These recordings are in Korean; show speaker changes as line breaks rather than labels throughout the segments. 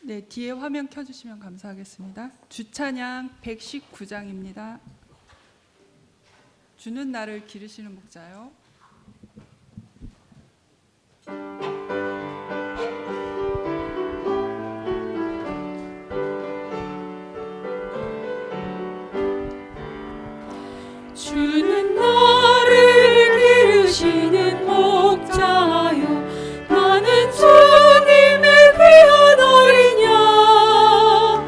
네, 뒤에 화면 켜주시면 감사하겠습니다. 주찬양 119장입니다. 주는 나를 기르시는 목자요.
주는 나를 기르시는 목자요, 나는 주님의 귀한 어린 양.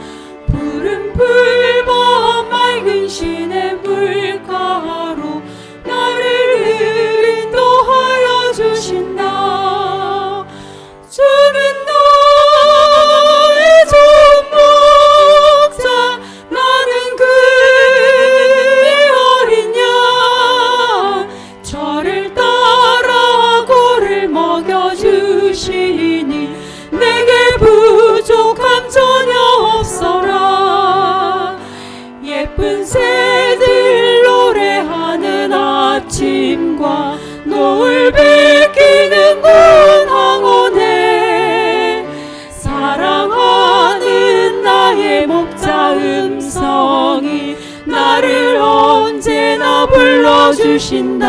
푸른 풀밭 맑은 시내 물가로 나를 인도하여 주신다. 주는 나의 좋은 목자, 나는 그의 어린 양. 저를 따라 꼴을 먹여주시니 내게 부족함 전혀 없어라. 예쁜 새들 노래하는 아침과 노을 베끼는 군 황혼에 사랑하는 나의 목자 음성이 나를 언제나 불러주신다.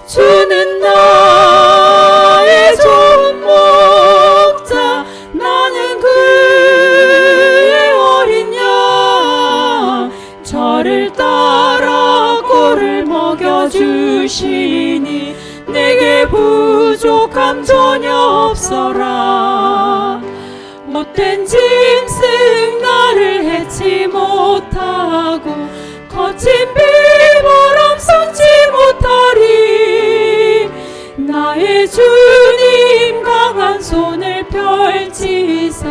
주는 나의 좋은 목자, 나는 그의 어린 양. 저를 따라 꼴을 먹여주시니 내게 부족함 전혀 없어라. 못된 짐승 나를 해치 못하고 거친 비바람 섞지 못하리. 나의 주님 강한 손을 펼치사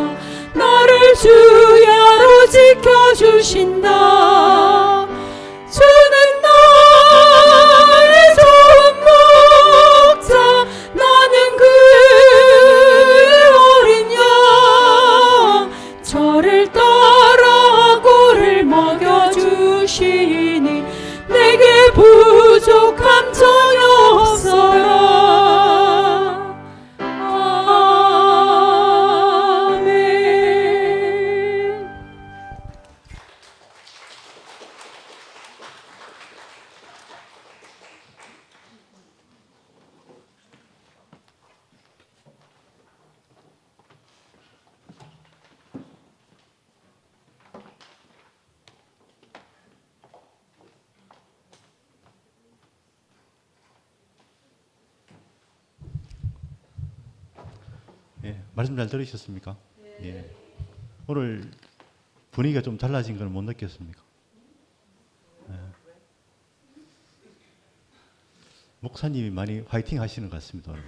나를 주야로 지켜주신다. 주는 나의 좋은 목자, 나는 그의 어린 양. 저를 따라 꼴을 먹여주시니 내게 부족함 전혀 없어라. 아멘.
예, 말씀 잘 들으셨습니까? 예. 오늘 분위기가 좀 달라진 걸 못 느꼈습니까? 예. 목사님이 많이 화이팅 하시는 것 같습니다, 오늘.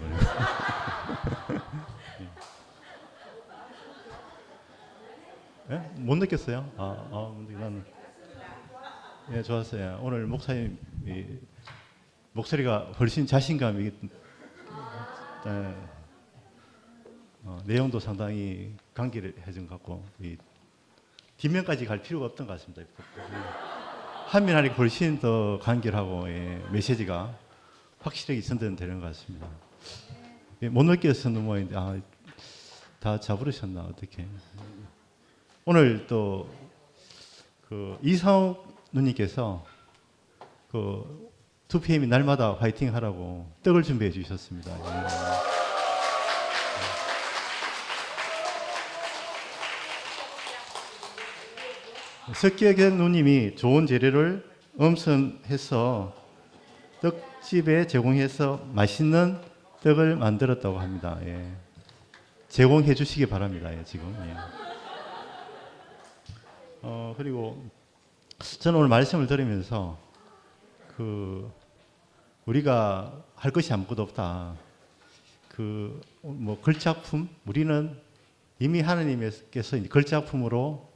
예. 예? 못 느꼈어요? 나는. 예, 좋았어요. 오늘 목사님 목소리가 훨씬 자신감이 내용도 상당히 감기를 해준 것 같고 뒷면까지 갈 필요가 없던 것 같습니다. 한면 하니까 훨씬 더 간결하고 메시지가 확실하게 전달되는 것 같습니다. 못 느꼈었는 모양인데 다 잡으셨나 어떻게? 오늘 또 그 이상욱 누님께서 그 2PM이 날마다 화이팅 하라고 떡을 준비해 주셨습니다. 석기경 누님이 좋은 재료를 엄선해서 떡집에 제공해서 맛있는 떡을 만들었다고 합니다. 예. 제공해 주시기 바랍니다. 예, 지금. 예. 그리고 저는 오늘 말씀을 들으면서 우리가 할 것이 아무것도 없다. 걸작품, 우리는 이미 하나님께서 걸작품으로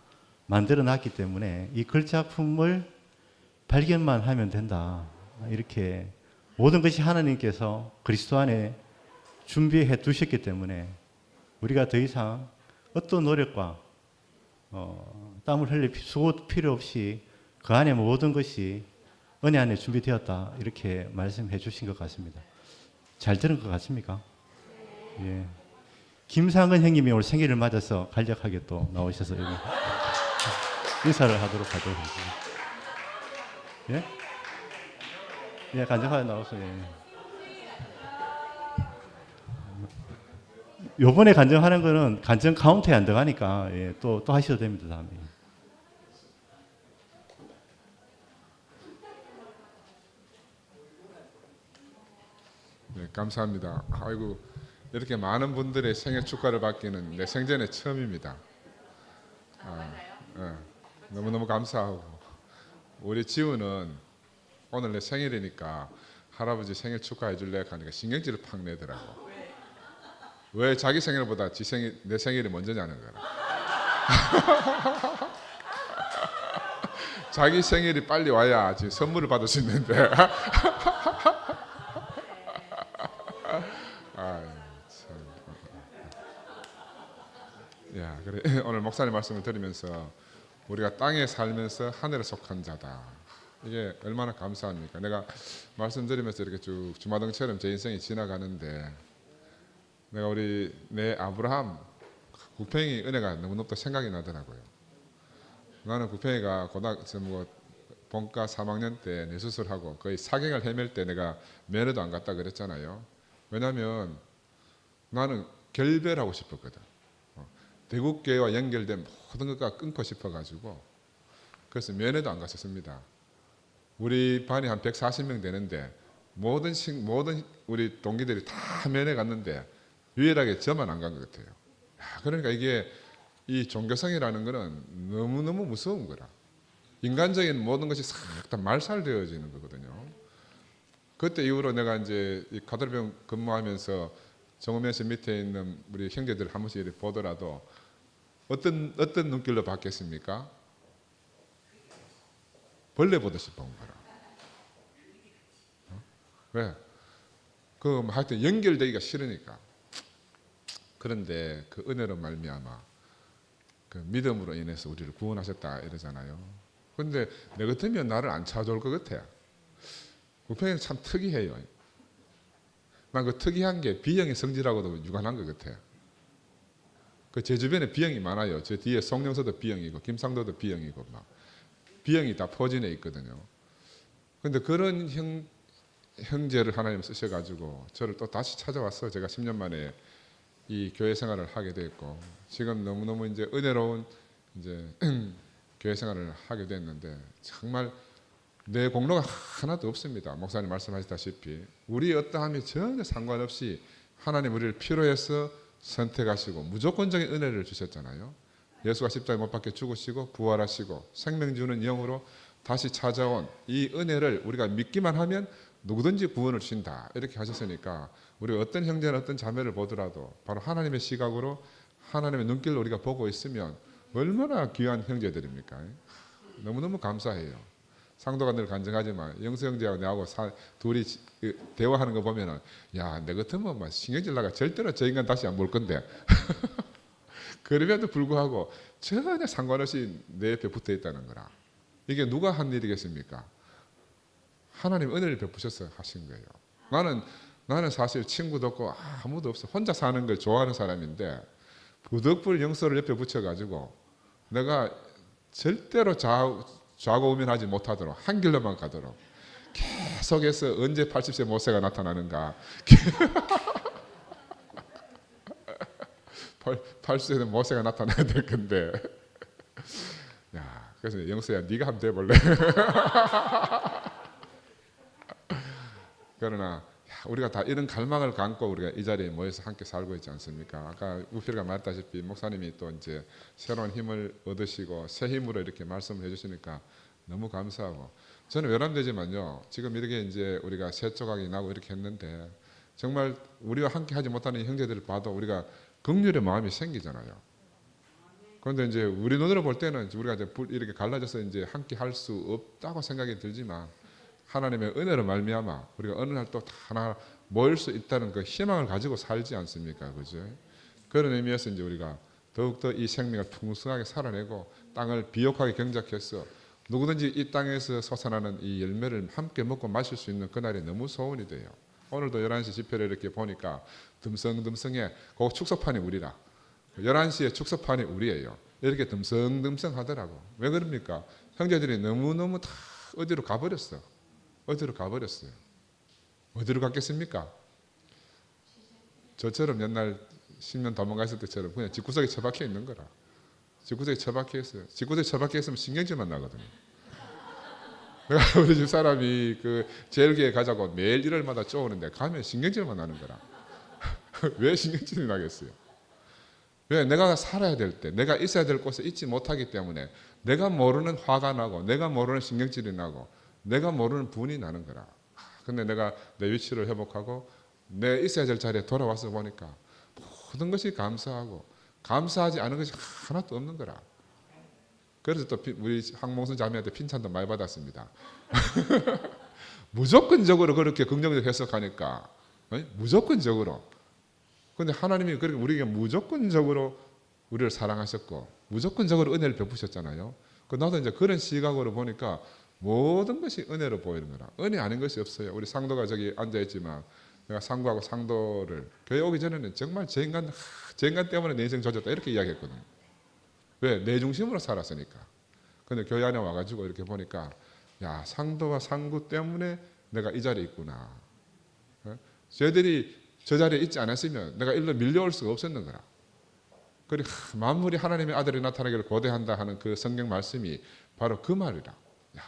만들어 놨기 때문에 이 걸작품을 발견만 하면 된다. 이렇게 모든 것이 하나님께서 그리스도 안에 준비해 두셨기 때문에 우리가 더 이상 어떤 노력과 땀을 흘릴 수고 필요 없이 그 안에 모든 것이 은혜 안에 준비되었다. 이렇게 말씀해 주신 것 같습니다. 잘 들은 것 같습니까? 예. 김상은 형님이 오늘 생일을 맞아서 간략하게 또 나오셔서 여기 인사를 하도록 하죠. 예? 예, 간략하게 나와서 예. 요번에 간증하는 거는 간증 카운트에 안 들어가니까 예, 또 하셔도 됩니다. 다음에.
네, 감사합니다. 아이고 이렇게 많은 분들의 생일 축하를 받기는 내 생전에 처음입니다. 너무너무 감사하고 우리 지우는 오늘 내 생일이니까 할아버지 생일 축하해 줄래 하니까 신경질을 팍 내더라고. 왜 자기 생일보다 내 생일이 먼저냐는 거라. 자기 생일이 빨리 와야 지금 선물을 받을 수 있는데. 야, 그래. 오늘 목사님 말씀을 들으면서 우리가 땅에 살면서 하늘에 속한 자다. 이게 얼마나 감사합니까? 내가 말씀드리면서 이렇게 쭉 주마등처럼 제 인생이 지나가는데 내가 내 아브라함 구평이 은혜가 너무 높다 생각이 나더라고요. 나는 구평이가 본과 3학년 때 뇌수술하고 거의 사경을 헤맬 때 내가 면회도 안 갔다 그랬잖아요. 왜냐하면 나는 결별하고 싶었거든. 대국교회와 연결된 모든 것과 끊고 싶어가지고 그래서 면회도 안 갔었습니다. 우리 반이 한 140명 되는데 모든 우리 동기들이 다 면회 갔는데 유일하게 저만 안 간 것 같아요. 그러니까 이게 이 종교성이라는 거는 너무너무 무서운 거라. 인간적인 모든 것이 싹 다 말살되어지는 거거든요. 그때 이후로 내가 이제 이 가톨병 근무하면서 정우면 씨 밑에 있는 우리 형제들 한 번씩 이렇게 보더라도 어떤 눈길로 받겠습니까? 벌레 보듯이 본 거라. 왜? 하여튼 연결되기가 싫으니까. 그런데 그 은혜로 말미암아 그 믿음으로 인해서 우리를 구원하셨다 이러잖아요. 그런데 내 같으면 나를 안 찾아올 것 같아. 우편이 참 특이해요. 난 그 특이한 게 B형의 성질하고도 유관한 것 같아. 제 주변에 B형이 많아요. 제 뒤에 송영서도 B형이고 김상도도 B형이고 막 B형이 다 포진해 있거든요. 그런데 그런 형제를 하나님 쓰셔가지고 저를 또 다시 찾아왔어. 제가 10년 만에 이 교회 생활을 하게 됐고 지금 너무너무 이제 은혜로운 이제 교회 생활을 하게 됐는데 정말 내 공로가 하나도 없습니다. 목사님 말씀하셨다시피 우리 어떠함이 전혀 상관없이 하나님 우리를 필요해서 선택하시고 무조건적인 은혜를 주셨잖아요. 예수가 십자가에 못 박혀 죽으시고 부활하시고 생명 주는 영으로 다시 찾아온 이 은혜를 우리가 믿기만 하면 누구든지 구원을 주신다 이렇게 하셨으니까 우리가 어떤 형제나 어떤 자매를 보더라도 바로 하나님의 시각으로 하나님의 눈길로 우리가 보고 있으면 얼마나 귀한 형제들입니까? 너무너무 감사해요. 상도가 늘 간증하지만 영수 형제하고 내하고 둘이 대화하는 거 보면은 야, 내 같으면 막 신경질 나가 절대로 저 인간 다시 안 볼 건데 그럼에도 불구하고 전혀 상관없이 내 옆에 붙어 있다는 거라. 이게 누가 한 일이겠습니까? 하나님 은혜를 베푸셔서 하신 거예요. 나는 사실 친구도 없고 아무도 없어. 혼자 사는 걸 좋아하는 사람인데 부득불 영서를 옆에 붙여가지고 내가 절대로 좌고 우면하지 못하도록 한 길로만 가도록 계속해서 언제 80세 모세가 나타나는가 80세는 모세가 나타나야 될 건데 야, 그래서 영서야 네가 한번 돼볼래? 그러나 우리가 다 이런 갈망을 갖고 우리가 이 자리에 모여서 함께 살고 있지 않습니까? 아까 우필이가 말했다시피 목사님이 또 이제 새로운 힘을 얻으시고 새 힘으로 이렇게 말씀을 해주시니까 너무 감사하고 저는 외람되지만요. 지금 이렇게 이제 우리가 새 조각이 나고 이렇게 했는데 정말 우리와 함께 하지 못하는 형제들을 봐도 우리가 긍휼의 마음이 생기잖아요. 그런데 이제 우리 눈으로 볼 때는 우리가 이제 이렇게 갈라져서 이제 함께 할 수 없다고 생각이 들지만 하나님의 은혜로 말미암아 우리가 어느 날 또 하나 모일 수 있다는 그 희망을 가지고 살지 않습니까? 그죠? 그런 의미에서 이제 우리가 더욱더 이 생명을 풍성하게 살아내고 땅을 비옥하게 경작해서 누구든지 이 땅에서 솟아나는 이 열매를 함께 먹고 마실 수 있는 그날이 너무 소원이 돼요. 오늘도 11시 집회를 이렇게 보니까 듬성듬성해. 그 축소판이 우리라. 11시에 축소판이 우리예요. 이렇게 듬성듬성 하더라고. 왜 그럽니까? 형제들이 너무너무 다 어디로 가버렸어. 어디로 가버렸어요. 어디로 갔겠습니까? 저처럼 옛날 10년 도망갔을 때처럼 그냥 집구석에 처박혀 있는 거라. 집구석에 처박혀 있어요. 집구석에 처박혀 있으면 신경질만 나거든요. 내가 우리 집 사람이 그 제일교회 가자고 매일 일요일마다 쪼오는데 가면 신경질만 나는 거라. 왜 신경질이 나겠어요? 왜? 내가 살아야 될 때, 내가 있어야 될 곳에 있지 못하기 때문에 내가 모르는 화가 나고, 내가 모르는 신경질이 나고, 내가 모르는 분이 나는 거라. 근데 내가 내 위치를 회복하고 내 있어야 될 자리에 돌아와서 보니까 모든 것이 감사하고, 감사하지 않은 것이 하나도 없는 거라. 그래서 또 우리 항몽순 자매한테 핀찬도 많이 받았습니다. 무조건적으로 그렇게 긍정적으로 해석하니까, 무조건적으로. 근데 하나님이 그렇게 우리에게 무조건적으로 우리를 사랑하셨고 무조건적으로 은혜를 베푸셨잖아요. 나도 이제 그런 시각으로 보니까 모든 것이 은혜로 보이는 거라. 은혜 아닌 것이 없어요. 우리 상도가 저기 앉아 있지만 내가 상구하고 상도를 교회 오기 전에는 정말 제 인간 때문에 내 인생 조졌다 이렇게 이야기했거든요. 왜? 내 중심으로 살았으니까. 근데 교회 안에 와가지고 이렇게 보니까 야, 상도와 상구 때문에 내가 이 자리에 있구나. 쟤들이 저 자리에 있지 않았으면 내가 일로 밀려올 수가 없었는 거라. 그리고 만물이 하나님의 아들이 나타나기를 고대한다 하는 그 성경 말씀이 바로 그 말이라. 야,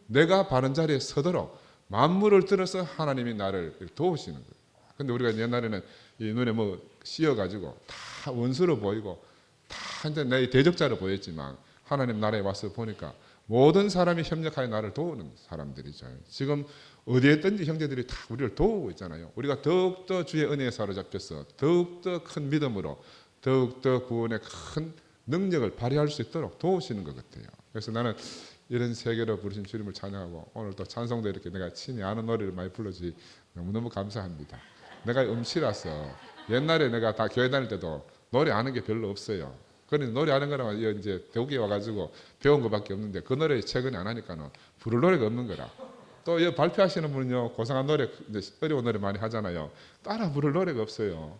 내가 바른 자리에 서도록 만물을 들어서 하나님이 나를 도우시는 거예요. 근데 우리가 옛날에는 이 눈에 뭐 씌어가지고 다 원수로 보이고 다 내 대적자로 보였지만 하나님 나라에 와서 보니까 모든 사람이 협력하여 나를 도우는 사람들이죠. 지금 어디에 있든지 형제들이 다 우리를 도우고 있잖아요. 우리가 더욱더 주의 은혜에 사로잡혀서 더욱더 큰 믿음으로 더욱더 구원의 큰 능력을 발휘할 수 있도록 도우시는 것 같아요. 그래서 나는 이런 세계로 부르신 주님을 찬양하고 오늘 또 찬송도 이렇게 내가 친히 아는 노래를 많이 불러주시 너무너무 감사합니다. 내가 음치라서 옛날에 내가 다 교회 다닐 때도 노래 아는 게 별로 없어요. 그런데 노래 아는 거랑 이제 대구에 와가지고 배운 것밖에 없는데 그 노래 최근에 안 하니까는 부를 노래가 없는 거라. 또 이 발표하시는 분은요 고상한 노래, 어려운 노래 많이 하잖아요. 따라 부를 노래가 없어요.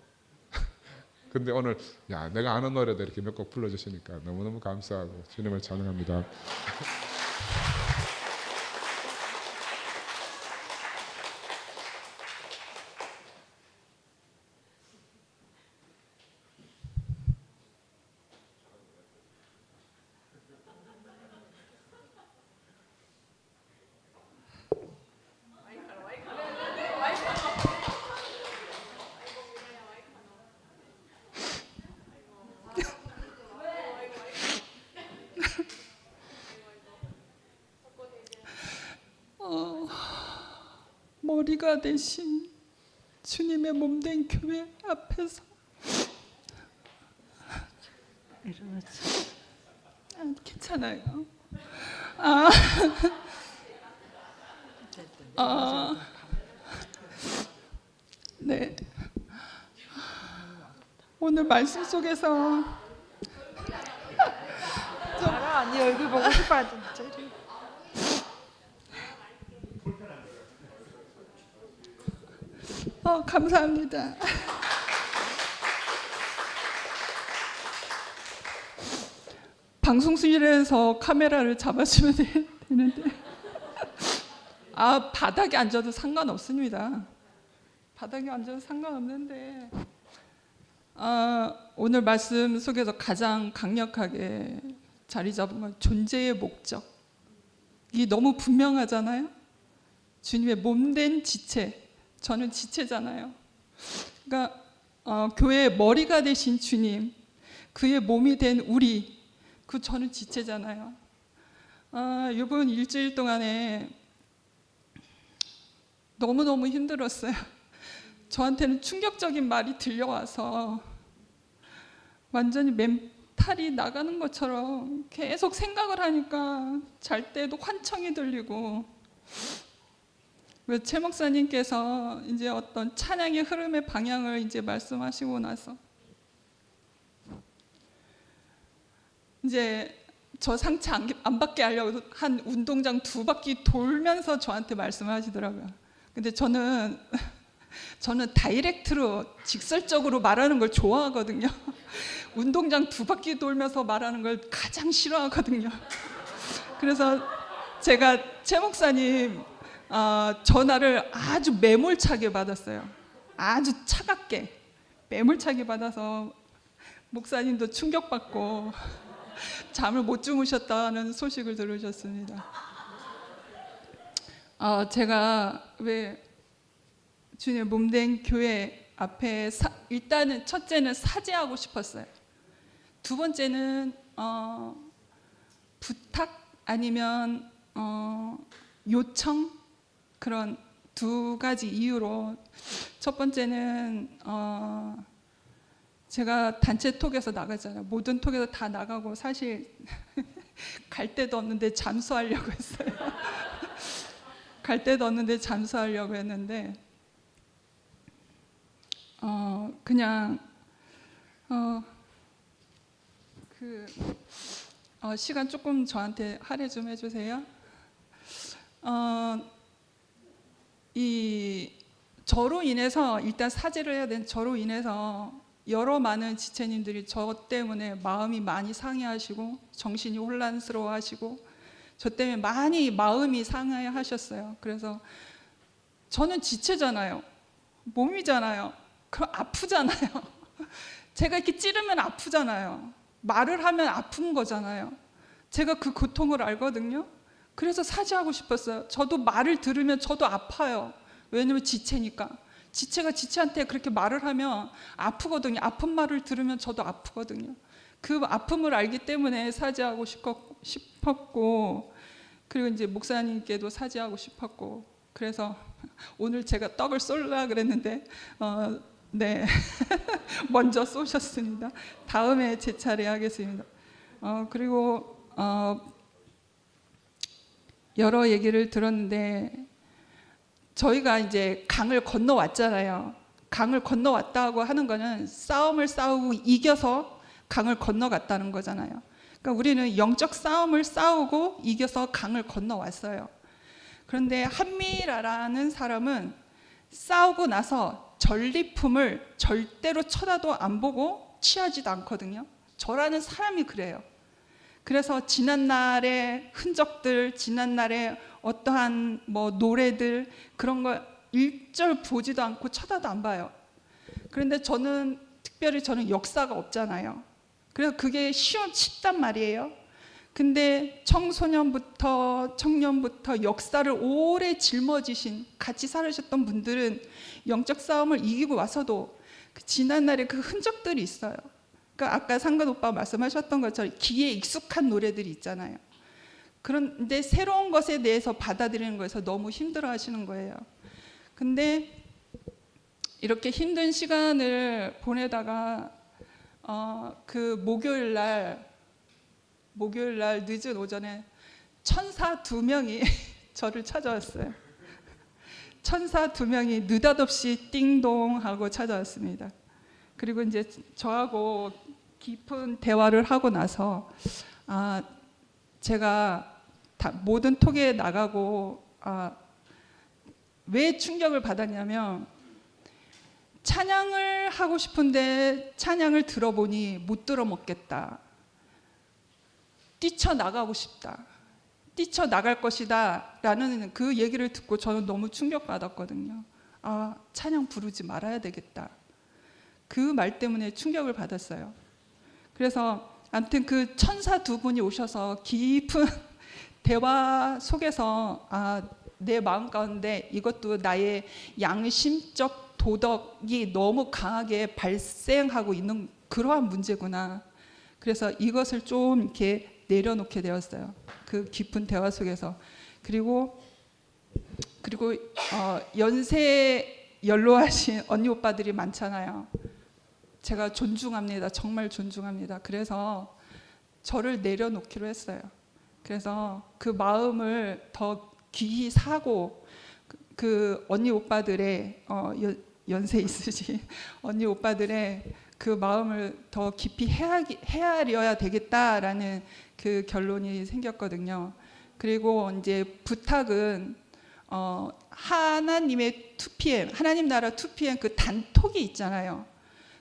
근데 오늘 야 내가 아는 노래도 이렇게 몇 곡 불러주시니까 너무너무 감사하고 주님을 찬양합니다.
머리가 되신 주님의 몸된 교회 앞에서 괜찮아요. 네. 오늘 말씀 속에서
아니 얼굴 보고 싶어 진짜.
감사합니다. 방송실에서 카메라를 잡아주면 되는데 바닥에 앉아도 상관없습니다. 바닥에 앉아도 상관없는데 오늘 말씀 속에서 가장 강력하게 자리 잡은 건 존재의 목적이 너무 분명하잖아요. 주님의 몸된 지체, 저는 지체잖아요. 그러니까 교회의 머리가 되신 주님, 그의 몸이 된 우리, 저는 지체잖아요. 이번 일주일 동안에 너무너무 힘들었어요. 저한테는 충격적인 말이 들려와서 완전히 멘탈이 나가는 것처럼 계속 생각을 하니까 잘 때도 환청이 들리고, 최 목사님께서 이제 어떤 찬양의 흐름의 방향을 이제 말씀하시고 나서 이제 저 상처 안 받게 하려고 한 운동장 2바퀴 돌면서 저한테 말씀하시더라고요. 근데 저는 저는 다이렉트로 직설적으로 말하는 걸 좋아하거든요. 운동장 2바퀴 돌면서 말하는 걸 가장 싫어하거든요. 그래서 제가 최 목사님 전화를 아주 매몰차게 받았어요. 아주 차갑게 매몰차게 받아서 목사님도 충격받고 잠을 못 주무셨다는 소식을 들으셨습니다. 제가 왜 주님의 몸된 교회 앞에 일단은 첫째는 사죄하고 싶었어요. 두 번째는 부탁 아니면 요청, 그런 2가지 이유로. 첫 번째는 제가 단체 톡에서 나가잖아요. 모든 톡에서 다 나가고 사실 갈 데도 없는데 잠수하려고 했어요. 갈 데도 없는데 잠수하려고 했는데 그냥 시간 조금 저한테 할애 좀 해주세요. 이 저로 인해서, 일단 사죄를 해야 되는, 저로 인해서 여러 많은 지체님들이 저 때문에 마음이 많이 상해하시고 정신이 혼란스러워하시고 저 때문에 많이 마음이 상해하셨어요. 그래서 저는 지체잖아요. 몸이잖아요. 그럼 아프잖아요. 제가 이렇게 찌르면 아프잖아요. 말을 하면 아픈 거잖아요. 제가 그 고통을 알거든요. 그래서 사죄하고 싶었어요. 저도 말을 들으면 저도 아파요. 왜냐면 지체니까. 지체가 지체한테 그렇게 말을 하면 아프거든요. 아픈 말을 들으면 저도 아프거든요. 그 아픔을 알기 때문에 사죄하고 싶었고, 그리고 이제 목사님께도 사죄하고 싶었고, 그래서 오늘 제가 떡을 쏠라 그랬는데 네 먼저 쏘셨습니다. 다음에 제 차례 하겠습니다. 그리고 여러 얘기를 들었는데 저희가 이제 강을 건너왔잖아요. 강을 건너왔다고 하는 거는 싸움을 싸우고 이겨서 강을 건너갔다는 거잖아요. 그러니까 우리는 영적 싸움을 싸우고 이겨서 강을 건너왔어요. 그런데 한미라라는 사람은 싸우고 나서 전리품을 절대로 쳐다도 안 보고 취하지도 않거든요. 저라는 사람이 그래요. 그래서 지난날의 흔적들, 지난날의 어떠한 노래들, 그런 거 일절 보지도 않고 쳐다도 안 봐요. 그런데 특별히 저는 역사가 없잖아요. 그래서 그게 쉽단 말이에요. 근데 청소년부터 청년부터 역사를 오래 짊어지신, 같이 살으셨던 분들은 영적 싸움을 이기고 와서도 지난날의 그 흔적들이 있어요. 그러니까 아까 상근 오빠 말씀하셨던 것처럼 귀에 익숙한 노래들이 있잖아요. 그런데 새로운 것에 대해서 받아들이는 거에서 너무 힘들어 하시는 거예요. 근데 이렇게 힘든 시간을 보내다가 그 목요일 날 늦은 오전에 천사 2명이 저를 찾아왔어요. 천사 2명이 느닷없이 띵동 하고 찾아왔습니다. 그리고 이제 저하고 깊은 대화를 하고 나서 제가 모든 톡에 나가고 왜 충격을 받았냐면, 찬양을 하고 싶은데 찬양을 들어보니 못 들어먹겠다. 뛰쳐나가고 싶다. 뛰쳐나갈 것이다 라는 그 얘기를 듣고 저는 너무 충격받았거든요. 찬양 부르지 말아야 되겠다. 그 말 때문에 충격을 받았어요. 그래서 아무튼 그 천사 2분이 오셔서 깊은 대화 속에서 내 마음 가운데 이것도 나의 양심적 도덕이 너무 강하게 발생하고 있는 그러한 문제구나. 그래서 이것을 좀 이렇게 내려놓게 되었어요. 그 깊은 대화 속에서. 그리고 연세 연로하신 언니 오빠들이 많잖아요. 제가 존중합니다. 정말 존중합니다. 그래서 저를 내려놓기로 했어요. 그래서 그 마음을 더 귀히 사고 그 언니 오빠들의 연세 있으신 언니 오빠들의 그 마음을 더 깊이 헤아려야 되겠다라는 그 결론이 생겼거든요. 그리고 이제 부탁은 하나님의 2PM, 하나님 나라 2PM 그 단톡이 있잖아요.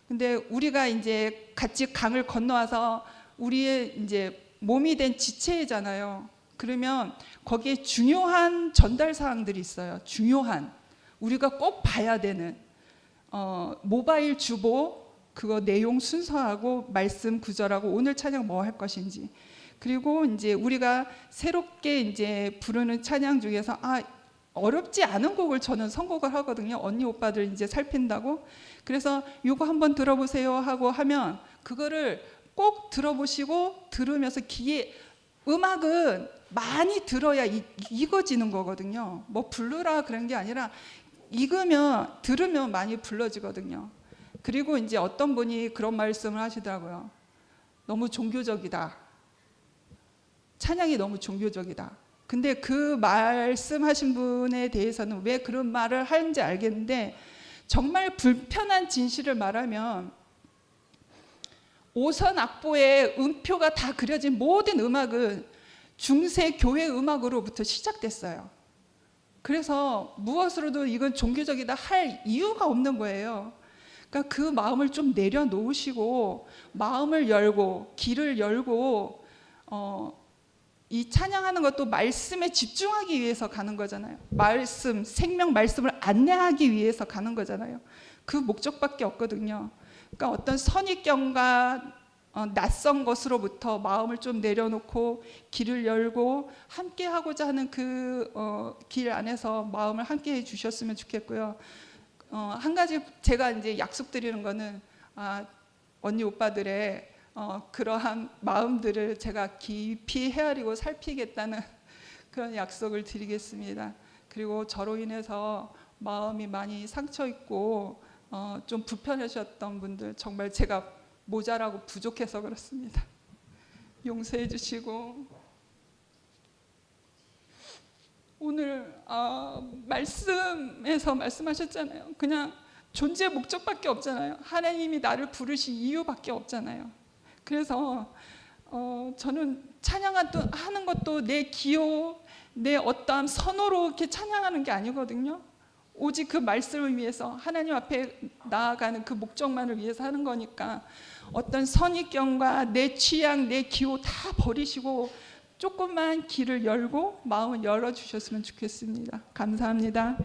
근데 우리가 이제 같이 강을 건너와서 우리의 이제 몸이 된 지체잖아요. 그러면 거기에 중요한 전달 사항들이 있어요. 중요한 우리가 꼭 봐야 되는 모바일 주보 그거 내용 순서하고 말씀 구절하고 오늘 찬양 뭐 할 것인지, 그리고 이제 우리가 새롭게 이제 부르는 찬양 중에서 어렵지 않은 곡을 저는 선곡을 하거든요. 언니 오빠들 이제 살핀다고. 그래서 이거 한번 들어보세요 하고 하면 그거를 꼭 들어보시고 들으면서 귀에, 음악은 많이 들어야 익어지는 거거든요. 뭐 부르라 그런 게 아니라 익으면 들으면 많이 불러지거든요. 그리고 이제 어떤 분이 그런 말씀을 하시더라고요. 너무 종교적이다. 찬양이 너무 종교적이다. 근데 그 말씀하신 분에 대해서는 왜 그런 말을 하는지 알겠는데, 정말 불편한 진실을 말하면 5선 악보에 음표가 다 그려진 모든 음악은 중세 교회 음악으로부터 시작됐어요. 그래서 무엇으로도 이건 종교적이다 할 이유가 없는 거예요. 그러니까 그 마음을 좀 내려놓으시고 마음을 열고 길을 열고 이 찬양하는 것도 말씀에 집중하기 위해서 가는 거잖아요. 말씀, 생명 말씀을 안내하기 위해서 가는 거잖아요. 그 목적밖에 없거든요. 그러니까 어떤 선입견과 낯선 것으로부터 마음을 좀 내려놓고 길을 열고 함께 하고자 하는 그 길 안에서 마음을 함께 해 주셨으면 좋겠고요. 한 가지 제가 이제 약속드리는 거는 언니 오빠들의 그러한 마음들을 제가 깊이 헤아리고 살피겠다는 그런 약속을 드리겠습니다. 그리고 저로 인해서 마음이 많이 상처 있고 좀 불편하셨던 분들, 정말 제가 모자라고 부족해서 그렇습니다. 용서해 주시고, 오늘 말씀에서 말씀하셨잖아요. 그냥 존재 목적밖에 없잖아요. 하나님이 나를 부르신 이유밖에 없잖아요. 그래서 저는 찬양하는 것도 내 기호, 내 어떠한 선호로 이렇게 찬양하는 게 아니거든요. 오직 그 말씀을 위해서 하나님 앞에 나아가는 그 목적만을 위해서 하는 거니까 어떤 선입견과 내 취향, 내 기호 다 버리시고 조금만 길을 열고 마음을 열어주셨으면 좋겠습니다. 감사합니다.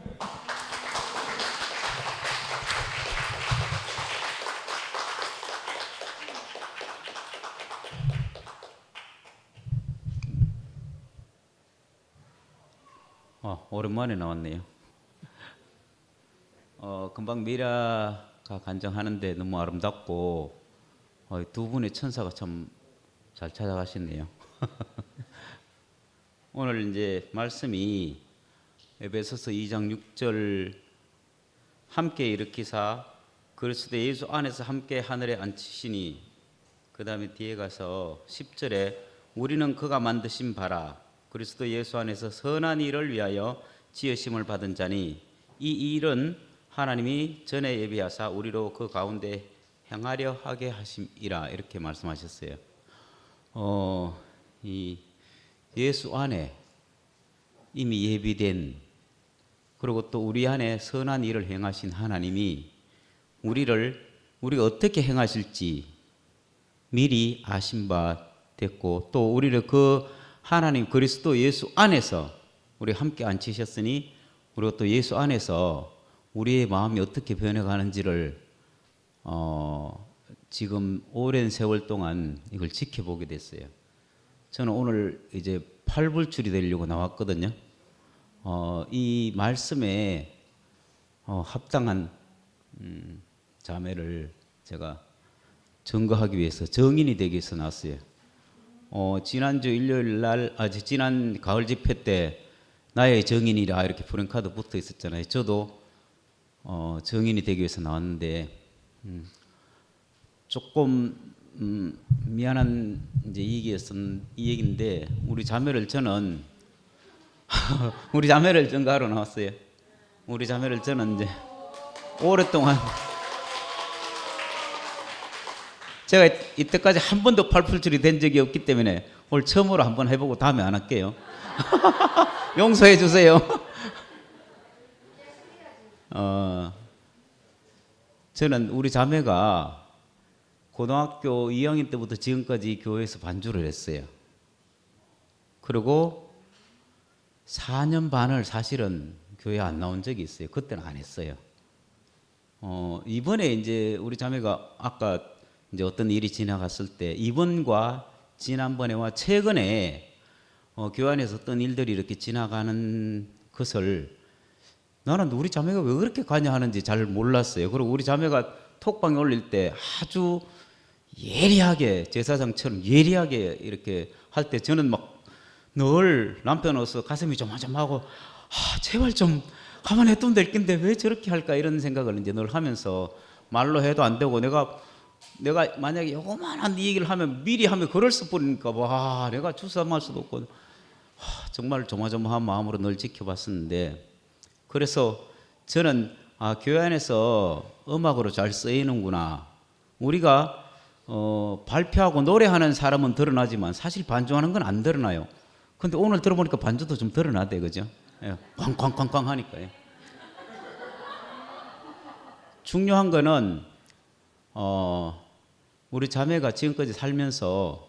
오랜만에 나왔네요. 금방 미라가 간증하는데 너무 아름답고 두 분의 천사가 참 잘 찾아가셨네요. 오늘 이제 말씀이 에베소서 2장 6절 함께 일으키사 그리스도 예수 안에서 함께 하늘에 앉히시니, 그 다음에 뒤에 가서 10절에 우리는 그가 만드신 바라 그리스도 예수 안에서 선한 일을 위하여 지으심을 받은 자니 이 일은 하나님이 전에 예비하사 우리로 그 가운데 행하려 하게 하심이라, 이렇게 말씀하셨어요. 이 예수 안에 이미 예비된, 그리고 또 우리 안에 선한 일을 행하신 하나님이 우리가 어떻게 행하실지 미리 아신 바 됐고, 또 우리를 그 하나님 그리스도 예수 안에서 우리 함께 앉히셨으니, 그리고 또 예수 안에서 우리의 마음이 어떻게 변해가는지를 지금 오랜 세월 동안 이걸 지켜보게 됐어요. 저는 오늘 이제 팔불출이 되려고 나왔거든요. 이 말씀에 합당한 자매를 제가 증거하기 위해서, 정인이 되기 위해서 나왔어요. 지난주 일요일 날, 지난 가을 집회 때 나의 정인이라 이렇게 프랭카드 붙어 있었잖아요. 저도 정인이 되기 위해서 나왔는데 조금 미안한 이제 이 얘기인데, 우리 자매를 저는 우리 자매를 증거하러 나왔어요. 우리 자매를 저는 이제 오랫동안, 제가 이때까지 한 번도 팔불출이 된 적이 없기 때문에 오늘 처음으로 한번 해보고 다음에 안 할게요. 용서해 주세요. 저는 우리 자매가 고등학교 2학년 때부터 지금까지 교회에서 반주를 했어요. 그리고 4년 반을 사실은 교회 안 나온 적이 있어요. 그때는 안 했어요. 이번에 이제 우리 자매가 아까 이제 어떤 일이 지나갔을 때 이번과 지난번에와 최근에 교회 안에서 어떤 일들이 이렇게 지나가는 것을 나는 우리 자매가 왜 그렇게 관여하는지 잘 몰랐어요. 그리고 우리 자매가 톡방에 올릴 때 아주 예리하게 제사장처럼 예리하게 이렇게 할 때 저는 막 늘 남편으로서 가슴이 조마조마하고 제발 좀 가만 놔두면 될 텐데 왜 저렇게 할까 이런 생각을 이제 늘 하면서 말로 해도 안 되고 내가 만약에 요거만한 이 얘기를 하면 미리 하면 그럴 수 뿌리니까 내가 주저할 수도 없고 정말 조마조마한 마음으로 늘 지켜봤었는데 그래서 저는 교회 안에서 음악으로 잘 쓰이는구나. 우리가 발표하고 노래하는 사람은 드러나지만 사실 반주하는 건 안 드러나요. 근데 오늘 들어보니까 반주도 좀 드러나대, 그죠? 예, 쾅쾅쾅쾅 하니까요. 중요한 거는 우리 자매가 지금까지 살면서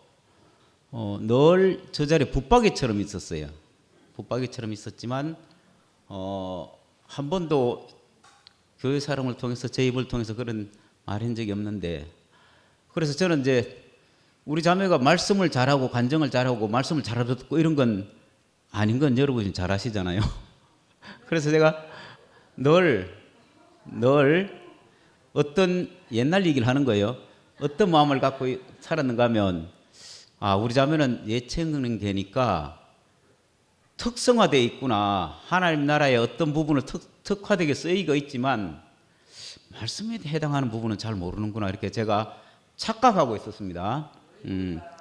늘 저 자리에 붙박이처럼 있었어요. 붙박이처럼 있었지만 한 번도 교회 사람을 통해서 제 입을 통해서 그런 말한 적이 없는데 그래서 저는 이제 우리 자매가 말씀을 잘하고 간증을 잘하고 말씀을 잘 듣고 이런 건 아닌 건 여러분이 잘 아시잖아요. 그래서 제가 늘 어떤 옛날 얘기를 하는 거예요. 어떤 마음을 갖고 살았는가 하면 우리 자매는 예체능 되니까 특성화되어 있구나. 하나님 나라의 어떤 부분을 특화되게 쓰이고 있지만 말씀에 해당하는 부분은 잘 모르는구나. 이렇게 제가 착각하고 있었습니다.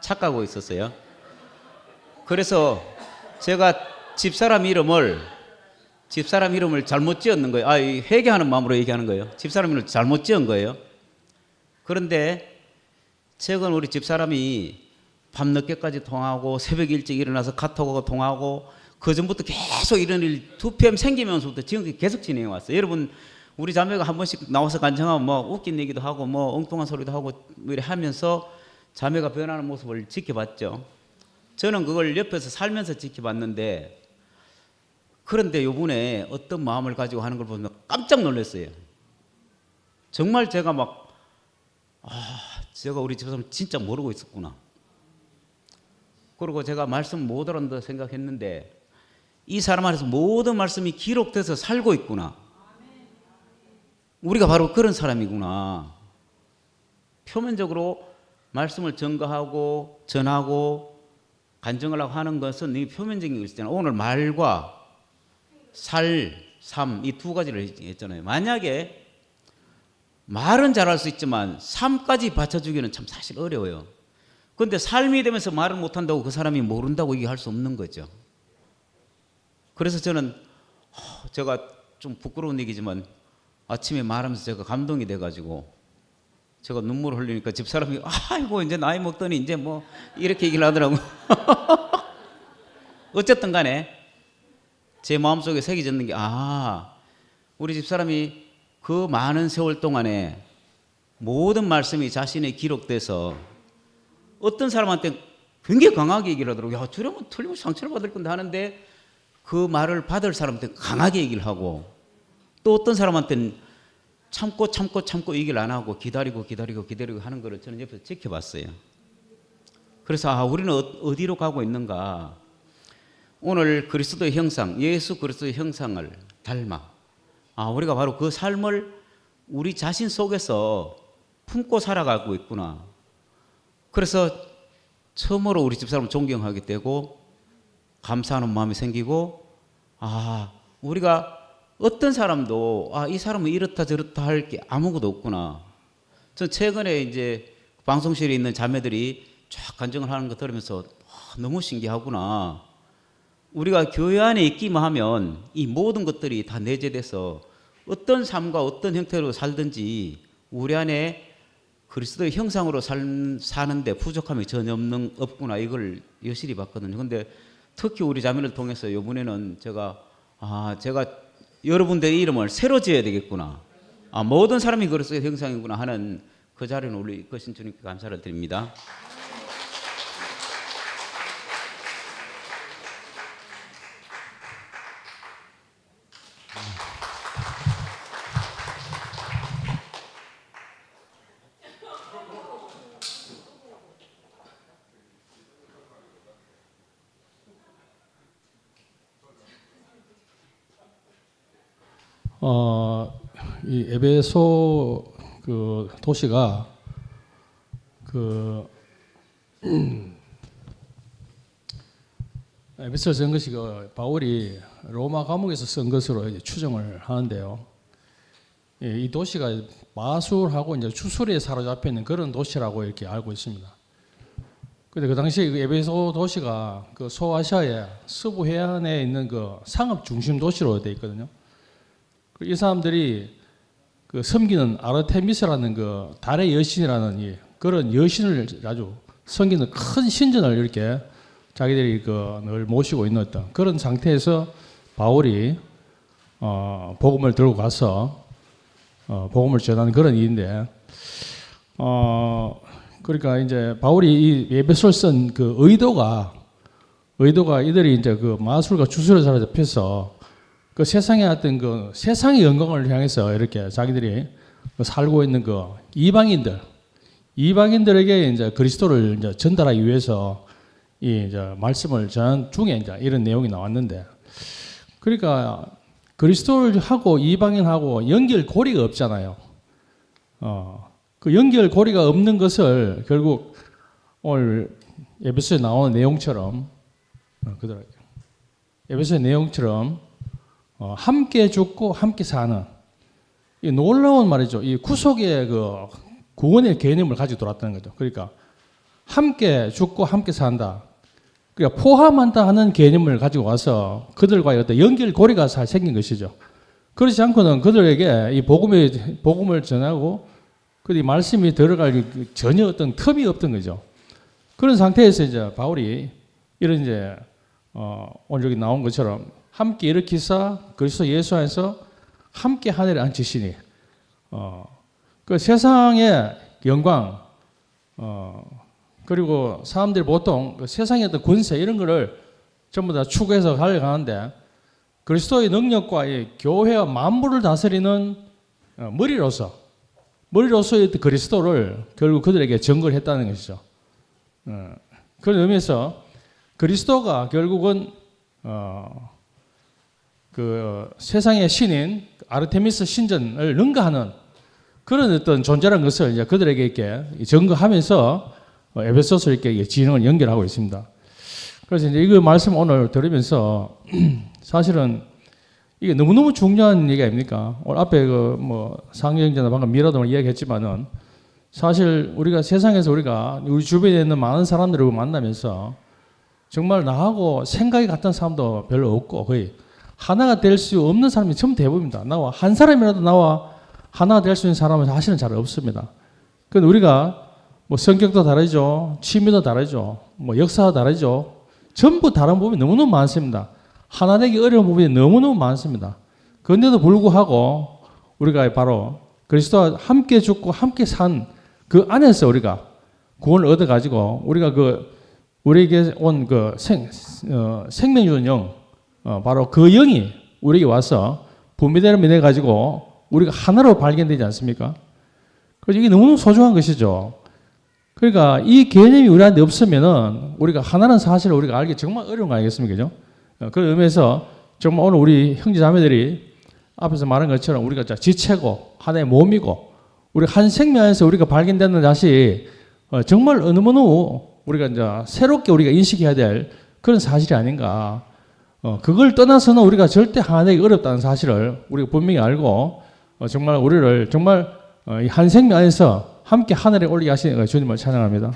착각하고 있었어요. 그래서 제가 집사람 이름을 잘못 지었는 거예요. 회개하는 마음으로 얘기하는 거예요. 집사람 이름을 잘못 지은 거예요. 그런데 최근 우리 집사람이 밤늦게까지 통화하고 새벽 일찍 일어나서 카톡하고 통화하고 그 전부터 계속 이런 일 2PM 생기면서부터 지금까지 계속 진행해 왔어요. 여러분 우리 자매가 한 번씩 나와서 간증하면 웃긴 얘기도 하고 엉뚱한 소리도 하고 이렇게 하면서 자매가 변하는 모습을 지켜봤죠. 저는 그걸 옆에서 살면서 지켜봤는데 그런데 요번에 어떤 마음을 가지고 하는 걸 보면 깜짝 놀랐어요. 정말 제가 제가 우리 집사람 진짜 모르고 있었구나. 그리고 제가 말씀 못 알아듣는다 생각했는데 이 사람 안에서 모든 말씀이 기록돼서 살고 있구나. 우리가 바로 그런 사람이구나. 표면적으로 말씀을 증거하고 전하고 간증을 하고 하는 것은 이 표면적인 것이잖아요. 오늘 말과 삶 이 두 가지를 했잖아요. 만약에 말은 잘할 수 있지만 삶까지 받쳐주기는 참 사실 어려워요. 그런데 삶이 되면서 말을 못한다고 그 사람이 모른다고 얘기할 수 없는 거죠. 그래서 저는 제가 좀 부끄러운 얘기지만 아침에 말하면서 제가 감동이 돼가지고 제가 눈물을 흘리니까 집사람이 아이고 이제 나이 먹더니 이제 이렇게 얘기를 하더라고요. 어쨌든 간에 제 마음속에 새겨졌는 게 우리 집사람이 그 많은 세월 동안에 모든 말씀이 자신의 기록돼서 어떤 사람한테 굉장히 강하게 얘기를 하더라고요. 저러면 틀림없이 상처를 받을 건데 하는데 그 말을 받을 사람한테 강하게 얘기를 하고 또 어떤 사람한테는 참고 얘기를 안 하고 기다리고 하는 거를 저는 옆에서 지켜봤어요. 그래서 우리는 어디로 가고 있는가. 오늘 그리스도의 형상, 예수 그리스도의 형상을 닮아 우리가 바로 그 삶을 우리 자신 속에서 품고 살아가고 있구나. 그래서 처음으로 우리 집사람을 존경하게 되고 감사하는 마음이 생기고 우리가 어떤 사람도 이 사람은 이렇다 저렇다 할 게 아무것도 없구나. 전 최근에 이제 방송실에 있는 자매들이 쫙 간증을 하는 거 들으면서 너무 신기하구나. 우리가 교회 안에 있기만 하면 이 모든 것들이 다 내재돼서 어떤 삶과 어떤 형태로 살든지 우리 안에 그리스도의 형상으로 사는데 부족함이 전혀 없구나. 이걸 여실히 봤거든요. 근데 특히 우리 자매를 통해서 이번에는 제가 여러분들의 이름을 새로 지어야 되겠구나. 아, 모든 사람이 그리스도의 형상이구나 하는 그 자리는 우리 이끄신 주님께 감사를 드립니다.
이 에베소 그 도시가 그 에베소를 쓴 것이 그 바울이 로마 감옥에서 쓴 것으로 이제 추정을 하는데요. 이 도시가 마술하고 이제 추술에 사로잡혀 있는 그런 도시라고 이렇게 알고 있습니다. 근데 그 당시에 그 에베소 도시가 그 소아시아의 서부 해안에 있는 그 상업 중심 도시로 되어 있거든요. 이 사람들이 그 섬기는 아르테미스라는 그 달의 여신이라는 그런 여신을 아주 섬기는 큰 신전을 이렇게 자기들이 그 늘 모시고 있는 어떤 그런 상태에서 바울이 복음을 들고 가서 복음을 전하는 그런 일인데 그러니까 이제 바울이 이 에베소를 쓴 그 의도가 이들이 이제 그 마술과 주술에 사로잡혀서 그 세상의 어떤 그 세상의 영광을 향해서 이렇게 자기들이 살고 있는 그 이방인들에게 이제 그리스도를 이제 전달하기 위해서 이 이제 말씀을 전한 중에 이제 이런 내용이 나왔는데, 그러니까 그리스도를 하고 이방인하고 연결고리가 없잖아요. 그 연결고리가 없는 것을 결국 오늘 에베소에 나오는 내용처럼 그대로 에베소의 내용처럼 함께 죽고 함께 사는 이 놀라운 말이죠. 이 구속의 그 구원의 개념을 가지고 돌았다는 거죠. 그러니까 함께 죽고 함께 산다. 그러니까 포함한다 하는 개념을 가지고 와서 그들과의 어떤 연결고리가 잘 생긴 것이죠. 그렇지 않고는 그들에게 이 복음을 전하고 그 말씀이 들어갈 전혀 어떤 틈이 없던 거죠. 그런 상태에서 이제 바울이 이런 이제 오늘 여기 나온 것처럼 함께 일으키사 그리스도 예수 안에서 함께 하늘에 앉히시니 그 세상의 영광 그리고 사람들이 보통 그 세상의 어떤 권세 이런 거를 전부 다 추구해서 가려가는데 그리스도의 능력과 이 교회와 만물을 다스리는 머리로서의 그리스도를 결국 그들에게 증거를 했다는 것이죠. 그런 의미에서 그리스도가 결국은 그 세상의 신인 아르테미스 신전을 능가하는 그런 어떤 존재라는 것을 이제 그들에게 이렇게 증거하면서 에베소서 이렇게 진행을 연결하고 있습니다. 그래서 이제 이거 말씀 오늘 들으면서 사실은 이게 너무너무 중요한 얘기 아닙니까? 오늘 앞에 그 뭐 상영자나 방금 미라도 이야기했지만은 사실 우리가 세상에서 우리 주변에 있는 많은 사람들을 만나면서 정말 나하고 생각이 같은 사람도 별로 없고 거의 하나가 될 수 없는 사람이 전부 대부분입니다. 나와 한 사람이라도 나와 하나가 될 수 있는 사람은 사실은 잘 없습니다. 그런데 우리가 뭐 성격도 다르죠, 취미도 다르죠, 뭐 역사도 다르죠. 전부 다른 부분이 너무너무 많습니다. 하나 되기 어려운 부분이 너무너무 많습니다. 그런데도 불구하고 우리가 바로 그리스도와 함께 죽고 함께 산 그 안에서 우리가 구원을 얻어가지고 우리가 우리에게 온 그 생명 주는 영, 바로 그 영이 우리에게 와서 분비대로 인해가지고 우리가 하나로 발견되지 않습니까? 그래서 이게 너무너무 소중한 것이죠. 그러니까 이 개념이 우리한테 없으면은 우리가 하나는 사실을 우리가 알기 정말 어려운 거 아니겠습니까? 그죠? 그런 의미에서 정말 오늘 우리 형제자매들이 앞에서 말한 것처럼 우리가 지체고 하나의 몸이고 우리 한 생명 안에서 우리가 발견되는 것이 정말 너무너무 우리가 이제 새롭게 우리가 인식해야 될 그런 사실이 아닌가. 그걸 떠나서는 우리가 절대 하나 되기 어렵다는 사실을 우리가 분명히 알고 정말 우리를 정말 이 한 생명 안에서 함께 하늘에 올리게 하시는 주님을 찬양합니다.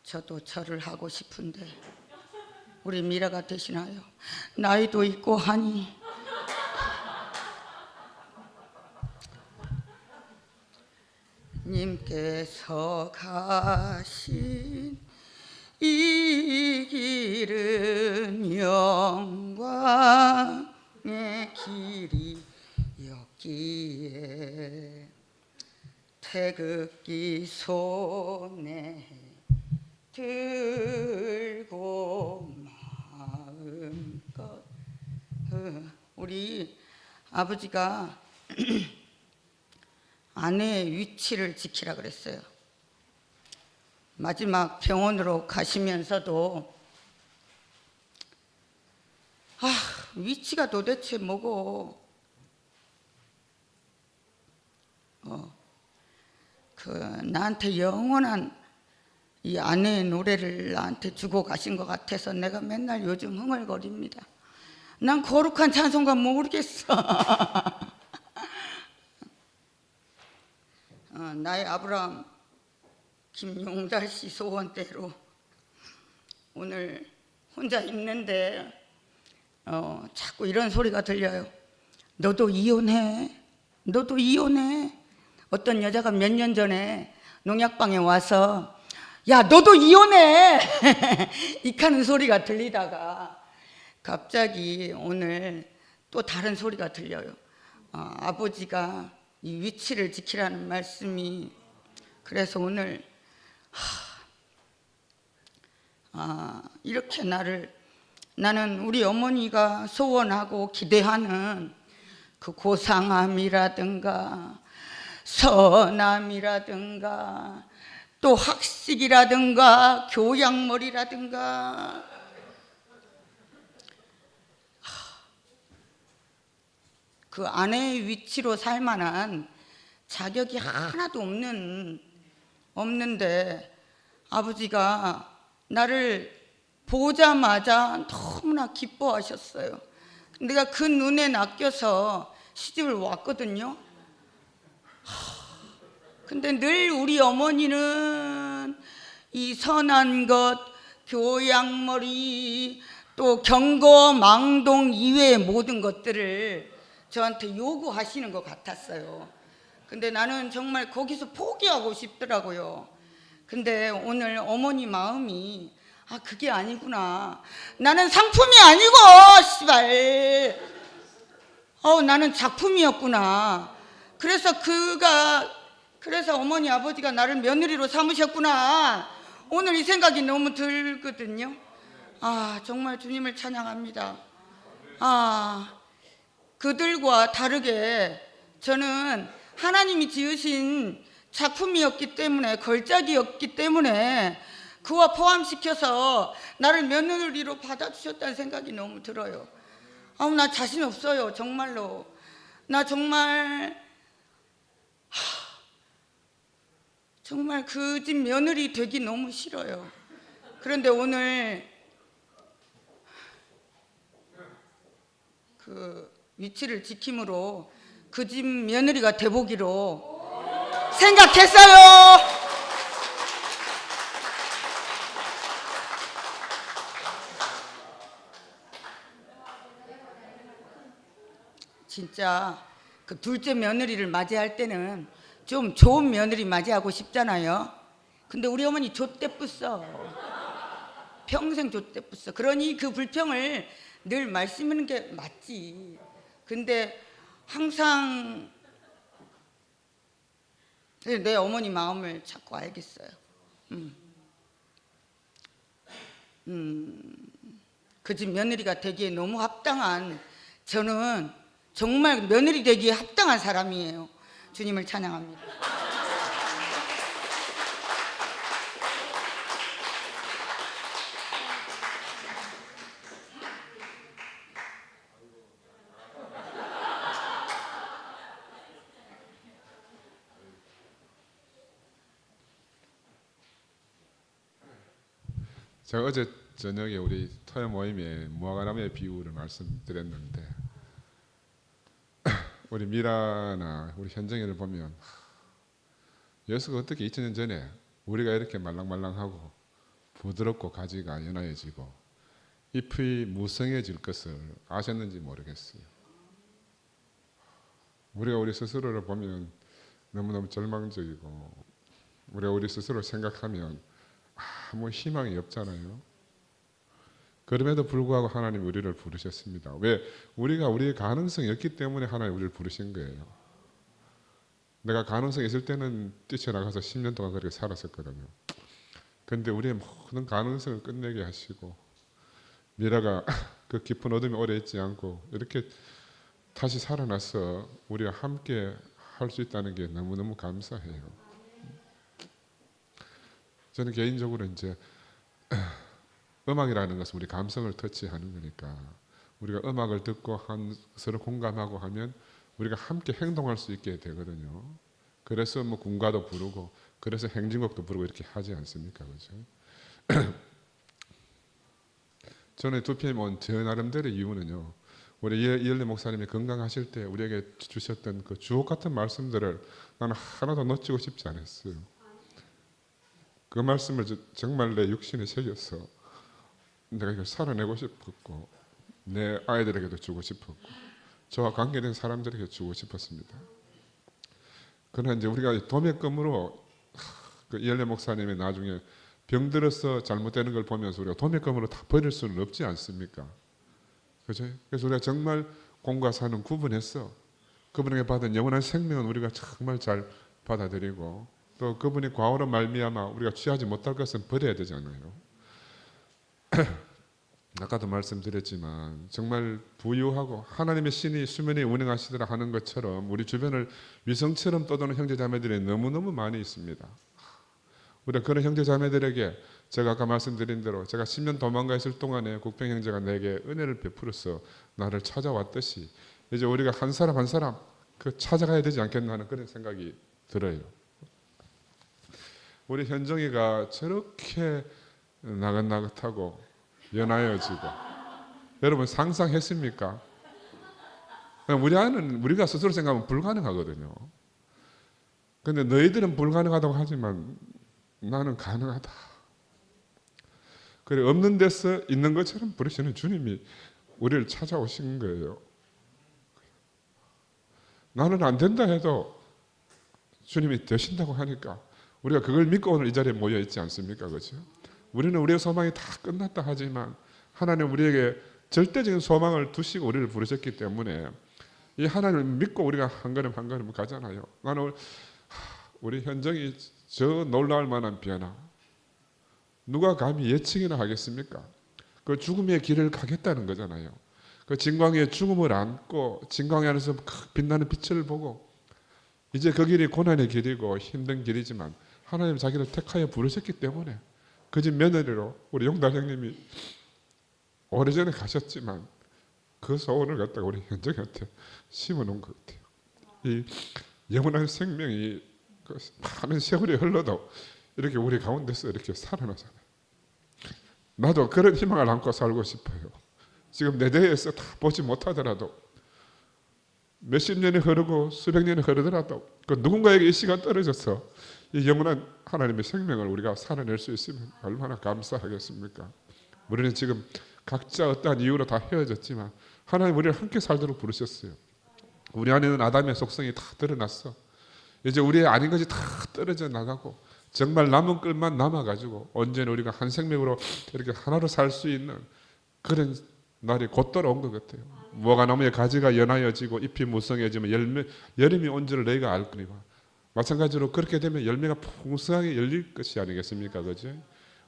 저도 절을 하고 싶은데 우리 미라가 되시나요? 나이도 있고 하니 주님께서 가신 이 길은 영광의 길이었기에 태극기 손에 들고 마음껏 우리 아버지가 아내의 위치를 지키라 그랬어요. 마지막 병원으로 가시면서도 위치가 도대체 뭐고 나한테 영원한 이 아내의 노래를 나한테 주고 가신 것 같아서 내가 맨날 요즘 흥얼거립니다. 난 거룩한 찬송가 모르겠어. 나의 아브라함 김용달 씨 소원대로 오늘 혼자 있는데 자꾸 이런 소리가 들려요. 너도 이혼해. 너도 이혼해. 어떤 여자가 몇 년 전에 농약방에 와서 야 너도 이혼해 이카는 소리가 들리다가 갑자기 오늘 또 다른 소리가 들려요. 아버지가 이 위치를 지키라는 말씀이. 그래서 오늘 이렇게 나는 우리 어머니가 소원하고 기대하는 그 고상함이라든가 선함이라든가 또 학식이라든가 교양머리라든가 그 아내의 위치로 살 만한 자격이 하나도 없는데 아버지가 나를 보자마자 너무나 기뻐하셨어요. 내가 그 눈에 낚여서 시집을 왔거든요. 근데 늘 우리 어머니는 이 선한 것, 교양머리, 또 경거, 망동 이외의 모든 것들을 저한테 요구하시는 것 같았어요. 근데 나는 정말 거기서 포기하고 싶더라고요. 근데 오늘 어머니 마음이 그게 아니구나. 나는 상품이 아니고 씨발. 나는 작품이었구나. 그래서 어머니 아버지가 나를 며느리로 삼으셨구나. 오늘 이 생각이 너무 들거든요. 정말 주님을 찬양합니다. 그들과 다르게 저는 하나님이 지으신 작품이었기 때문에, 걸작이었기 때문에 그와 포함시켜서 나를 며느리로 받아주셨다는 생각이 너무 들어요. 나 자신 없어요. 정말로. 나 정말 그 집 며느리 되기 너무 싫어요. 그런데 오늘 그 위치를 지킴으로 그 집 며느리가 돼보기로 생각했어요. 진짜 그 둘째 며느리를 맞이할 때는 좀 좋은 며느리 맞이하고 싶잖아요. 근데 우리 어머니 좆대뿌어. 평생 좆대뿌어. 그러니 그 불평을 늘 말씀하는 게 맞지. 근데 항상 내 어머니 마음을 자꾸 알겠어요. 그 집 며느리가 되기에 너무 합당한, 저는 정말 며느리 되기에 합당한 사람이에요. 주님을 찬양합니다.
제가 어제 저녁에 우리 토요 모임에 무화과나무의 비유를 말씀드렸는데 우리 미라나 우리 현정이를 보면 예수가 어떻게 2000년 전에 우리가 이렇게 말랑말랑하고 부드럽고 가지가 연하여지고 잎이 무성해질 것을 아셨는지 모르겠어요. 우리가 우리 스스로를 보면 너무너무 절망적이고 우리가 우리 스스로 생각하면 아무 희망이 없잖아요. 그럼에도 불구하고 하나님 우리를 부르셨습니다. 왜? 우리가 우리의 가능성이 없기 때문에 하나님 우리를 부르신 거예요. 내가 가능성이 있을 때는 뛰쳐나가서 10년 동안 그렇게 살았었거든요. 근데 우리의 모든 가능성을 끝내게 하시고 미라가 그 깊은 어둠에 오래 있지 않고 이렇게 다시 살아나서 우리가 함께 할 수 있다는 게 너무너무 감사해요. 저는 개인적으로 이제 음악이라는 것은 우리 감성을 터치하는 거니까 우리가 음악을 듣고 서로 공감하고 하면 우리가 함께 행동할 수 있게 되거든요. 그래서 뭐 군가도 부르고 그래서 행진곡도 부르고 이렇게 하지 않습니까? 그렇죠? 저는 2PM 온 저 나름대로 이유는요. 우리 이열래 목사님이 건강하실 때 우리에게 주셨던 그 주옥 같은 말씀들을 나는 하나도 놓치고 싶지 않았어요. 그 말씀을 정말 내 육신에 새겼어. 내가 이걸 살아내고 싶었고 내 아이들에게도 주고 싶었고 저와 관계된 사람들에게 주고 싶었습니다. 그러나 이제 우리가 도매금으로 그 이열래 목사님이 나중에 병들어서 잘못되는 걸 보면서 우리가 도매금으로 다 버릴 수는 없지 않습니까? 그죠? 그래서 우리가 정말 공과 사는 구분해서 그분에게 받은 영원한 생명은 우리가 정말 잘 받아들이고 또 그분이 과오로 말미암아 우리가 취하지 못할 것은 버려야 되잖아요. 아까도 말씀드렸지만 정말 부유하고 하나님의 신이 수면에 운행하시더라 하는 것처럼 우리 주변을 위성처럼 떠도는 형제자매들이 너무너무 많이 있습니다. 우리가 그런 형제자매들에게 제가 아까 말씀드린 대로 제가 10년 도망가 있을 동안에 국평 형제가 내게 은혜를 베풀어서 나를 찾아왔듯이 이제 우리가 한 사람 한 사람 그 찾아가야 되지 않겠나 하는 그런 생각이 들어요. 우리 현정이가 저렇게 나긋나긋하고 연하여지고 여러분 상상했습니까? 우리 아이는 우리가 스스로 생각하면 불가능하거든요. 근데 너희들은 불가능하다고 하지만 나는 가능하다. 그래 없는 데서 있는 것처럼 부르시는 주님이 우리를 찾아오신 거예요. 나는 안 된다 해도 주님이 되신다고 하니까 우리가 그걸 믿고 오늘 이 자리에 모여 있지 않습니까? 그렇죠? 우리는 우리의 소망이 다 끝났다 하지만 하나님 우리에게 절대적인 소망을 두시고 우리를 부르셨기 때문에 이 하나님을 믿고 우리가 한 걸음 한 걸음 가잖아요. 나는 우리 현정이 저 놀라울 만한 변화 누가 감히 예측이나 하겠습니까? 그 죽음의 길을 가겠다는 거잖아요. 그 진광의 죽음을 안고 진광 안에서 빛나는 빛을 보고 이제 그 길이 고난의 길이고 힘든 길이지만 하나님 자기를 택하여 부르셨기 때문에 그 집 며느리로 우리 용달 형님이 오래전에 가셨지만 그 소원을 갖다가 우리 현정한테 심어놓은 것 같아요. 이 영원한 생명이 그 많은 세월이 흘러도 이렇게 우리 가운데서 이렇게 살아나잖아요. 나도 그런 희망을 안고 살고 싶어요. 지금 내 대에서 다 보지 못하더라도 몇십 년이 흐르고 수백 년이 흐르더라도 그 누군가에게 이 시간 떨어져서 이 영원한 하나님의 생명을 우리가 살아낼 수 있으면 얼마나 감사하겠습니까? 우리는 지금 각자 어떠한 이유로 다 헤어졌지만 하나님 우리를 함께 살도록 부르셨어요. 우리 안에는 아담의 속성이 다 드러났어. 이제 우리의 아닌 것이 다 떨어져 나가고 정말 남은 것만 남아가지고 언제나 우리가 한 생명으로 이렇게 하나로 살 수 있는 그런 날이 곧 돌아온 것 같아요. 무화과 나무의 가지가 연하여지고 잎이 무성해지면 여름이 온 줄을 너희가 알 거니와 마찬가지로 그렇게 되면 열매가 풍성하게 열릴 것이 아니겠습니까? 그죠?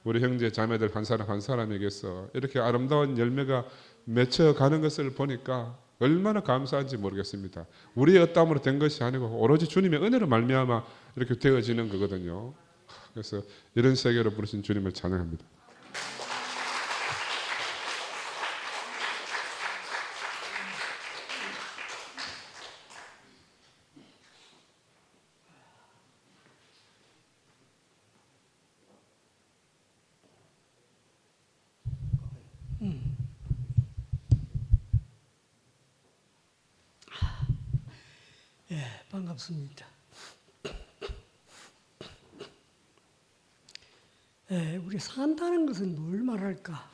우리 형제 자매들 한 사람 한 사람에게서 이렇게 아름다운 열매가 맺혀가는 것을 보니까 얼마나 감사한지 모르겠습니다. 우리의 어떠함으로 된 것이 아니고 오로지 주님의 은혜로 말미암아 이렇게 되어지는 거거든요. 그래서 이런 세계로 부르신 주님을 찬양합니다.
반갑습니다. 우리 산다는 것은 뭘 말할까?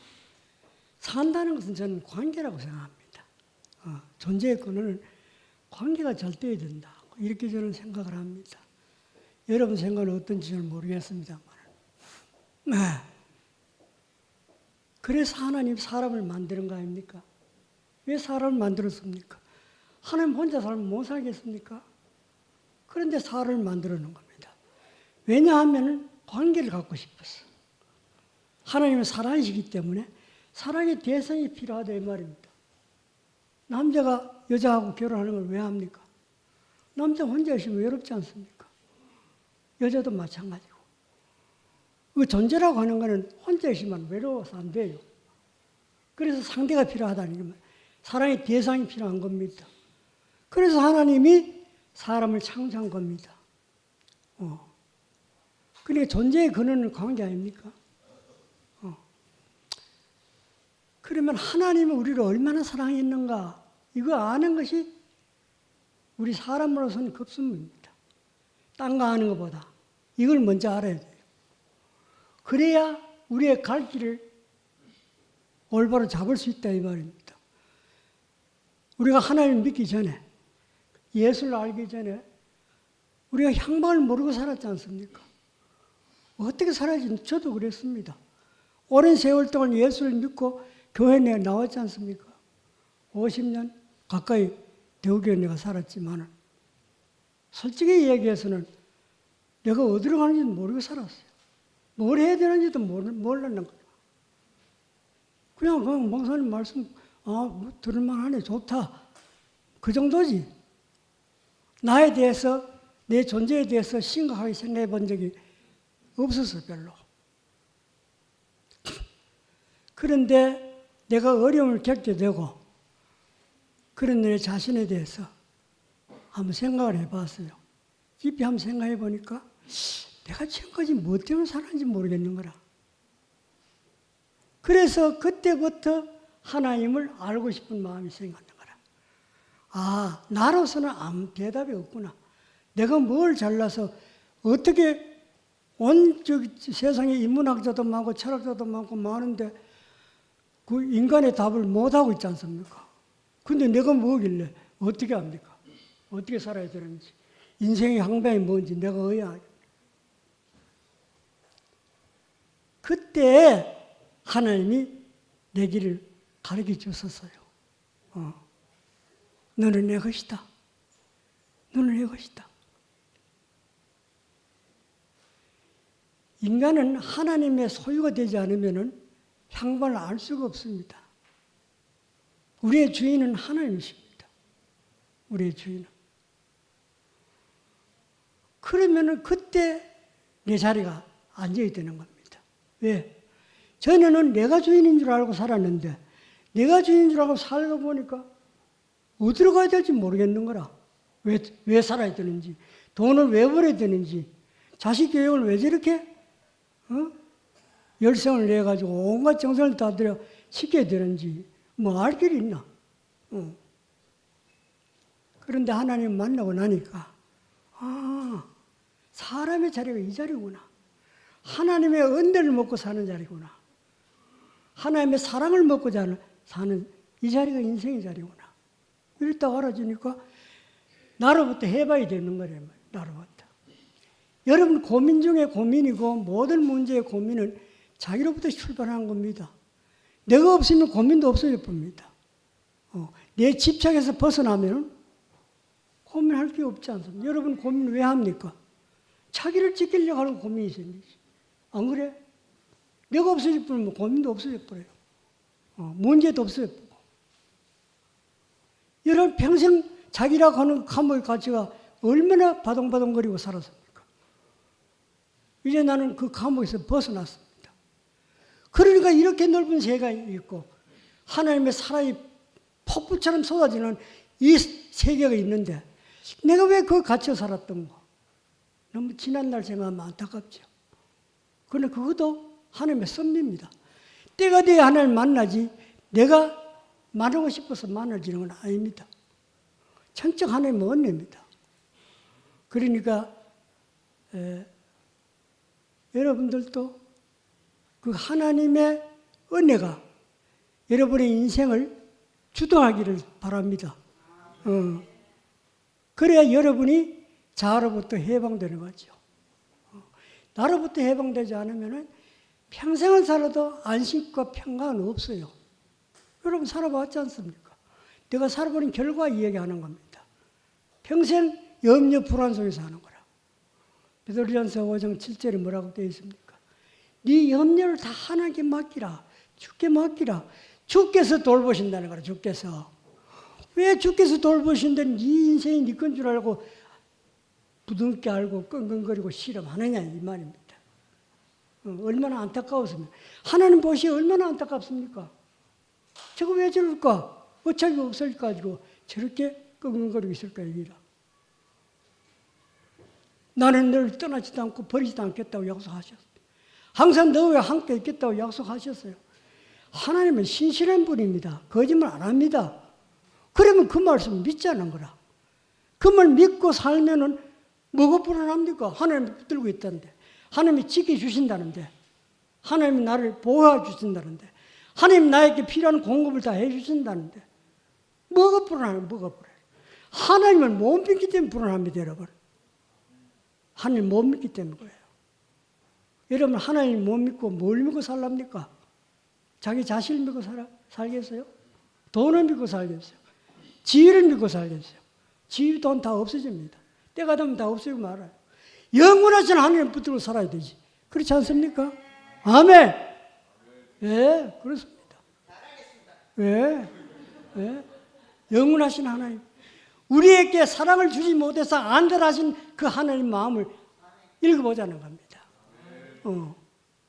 산다는 것은 저는 관계라고 생각합니다. 존재의 근원은 관계가 잘 돼야 된다. 이렇게 저는 생각을 합니다. 여러분 생각은 어떤지 는 모르겠습니다만. 네. 그래서 하나님 사람을 만드는 거 아닙니까? 왜 사람을 만들었습니까? 하나님 혼자 살면 못 살겠습니까? 그런데 사람을 만들어 놓은 겁니다. 왜냐하면 관계를 갖고 싶었어. 하나님은 사랑이시기 때문에 사랑의 대상이 필요하다 이 말입니다. 남자가 여자하고 결혼하는 걸 왜 합니까? 남자 혼자 있으면 외롭지 않습니까? 여자도 마찬가지고. 그 존재라고 하는 것은 혼자 있으면 외로워서 안 돼요. 그래서 상대가 필요하다는 게 사랑의 대상이 필요한 겁니다. 그래서 하나님이 사람을 창조한 겁니다. 그러니까 존재의 근원은 관계 아닙니까? 그러면 하나님은 우리를 얼마나 사랑했는가 이거 아는 것이 우리 사람으로서는 급선무입니다. 딴 거 아는 것보다 이걸 먼저 알아야 돼요. 그래야 우리의 갈 길을 올바로 잡을 수 있다 이 말입니다. 우리가 하나님을 믿기 전에 예수를 알기 전에 우리가 향방을 모르고 살았지 않습니까? 어떻게 살아야지 저도 그랬습니다. 오랜 세월 동안 예수를 믿고 교회 내에 나왔지 않습니까? 50년 가까이 대우교회 내가 살았지만 솔직히 얘기해서는 내가 어디로 가는지도 모르고 살았어요. 뭘 해야 되는지도 몰랐는 거예요. 그냥 목사님 말씀 뭐 들을만하네 좋다 그 정도지. 나에 대해서 내 존재에 대해서 심각하게 생각해 본 적이 없었어 별로. 그런데 내가 어려움을 겪게 되고 그런 내 자신에 대해서 한번 생각을 해봤어요. 깊이 한번 생각해 보니까 내가 지금까지 뭐 때문에 살았는지 모르겠는 거라. 그래서 그때부터 하나님을 알고 싶은 마음이 생겼는 거라. 아, 나로서는 아무 대답이 없구나. 내가 뭘 잘나서 어떻게 온 세상에 인문학자도 많고 철학자도 많고 많은데 그 인간의 답을 못하고 있지 않습니까? 근데 내가 뭐길래 어떻게 합니까? 어떻게 살아야 되는지 인생의 항방이 뭔지 내가 어야 하겠네. 그때 하나님이 내 길을 가르쳐 주셨어요. 너는 내 것이다. 너는 내 것이다. 인간은 하나님의 소유가 되지 않으면 향방을 알 수가 없습니다. 우리의 주인은 하나님이십니다. 우리의 주인은. 그러면 그때 내 자리가 앉아야 되는 겁니다. 왜? 전에는 내가 주인인 줄 알고 살았는데 내가 주인인 줄 알고 살다 보니까 어디로 가야 될지 모르겠는 거라. 왜 살아야 되는지, 돈을 왜 벌어야 되는지, 자식 교육을 왜 저렇게 열성을 내가지고 온갖 정성을 다 들여 시켜야 되는지 뭐 알 길이 있나. 그런데 하나님 만나고 나니까 사람의 자리가 이 자리구나. 하나님의 은혜를 먹고 사는 자리구나. 하나님의 사랑을 먹고 사는 이 자리가 인생의 자리구나. 이랬다고 알아주니까 나로부터 해봐야 되는 거래. 나로부터. 여러분 고민 중에 고민이고 모든 문제의 고민은 자기로부터 출발한 겁니다. 내가 없으면 고민도 없어질 겁니다. 내 집착에서 벗어나면 고민할 게 없지 않습니까? 여러분 고민 왜 합니까? 자기를 지키려고 하는 고민이 생기지. 안 그래? 내가 없어질 뿐이면 고민도 없어질 거예요. 문제도 없어질 거고. 여러분 평생 자기라고 하는 감옥의 가치가 얼마나 바동바동거리고 살았습니까? 이제 나는 그 감옥에서 벗어났습니다. 그러니까 이렇게 넓은 세계가 있고 하나님의 사랑이 폭풍처럼 쏟아지는 이 세계가 있는데 내가 왜 그걸 갇혀 살았던 거? 너무 지난날 생각하면 안타깝죠. 그런데 그것도 하나님의 섭리입니다. 때가 돼야 하나님을 만나지 내가 만나고 싶어서 만나지는 건 아닙니다. 천적 하나님의 은혜입니다. 그러니까 여러분들도 그 하나님의 은혜가 여러분의 인생을 주도하기를 바랍니다. 그래야 여러분이 자아로부터 해방되는 거죠. 나로부터 해방되지 않으면 평생을 살아도 안식과 평강은 없어요. 여러분 살아봤지 않습니까? 내가 살아보는 결과 이야기하는 겁니다. 평생 염려 불안 속에서 하는 거라. 베드로전서 5장 7절에 뭐라고 되어 있습니까? 네 염려를 다 하나님께 맡기라. 주께 맡기라. 주께서 돌보신다는 거라. 주께서. 왜 주께서 돌보신다는 네 인생이 네 건 줄 알고 부둥켜 알고 끙끙거리고 실험하느냐 이 말입니다. 얼마나 안타까웠으면 하나님 보시기에 얼마나 안타깝습니까? 저거 왜 저럴까? 어차피 없을 가지고 저렇게 끙끙거리고 있을까 여기라. 나는 너를 떠나지도 않고 버리지도 않겠다고 약속하셨어요. 항상 너와 함께 있겠다고 약속하셨어요. 하나님은 신실한 분입니다. 거짓말 안 합니다. 그러면 그 말씀 믿자는 거라. 그 말 믿고 살면은 뭐가 불안합니까? 하나님이 붙들고 있다는데, 하나님이 지켜주신다는데, 하나님이 나를 보호해 주신다는데, 하나님이 나에게 필요한 공급을 다 해주신다는데, 뭐가 불안해요? 뭐가 불안해요? 하나님을 못 믿기 때문에 불안합니다, 여러분. 하나님 못 믿기 때문에 그래요. 여러분 하나님 못 믿고 뭘 믿고 살랍니까? 자기 자신을 믿고 살겠어요? 돈을 믿고 살겠어요? 지위를 믿고 살겠어요? 지위 돈 다 없어집니다. 때가 되면 다 없어지고 말아요. 영원하신 하나님 붙들고 살아야 되지. 그렇지 않습니까? 아멘. 예, 그렇습니다. 예, 예. 영원하신 하나님. 우리에게 사랑을 주지 못해서 안달하신 그 하나님 마음을 읽어보자는 겁니다.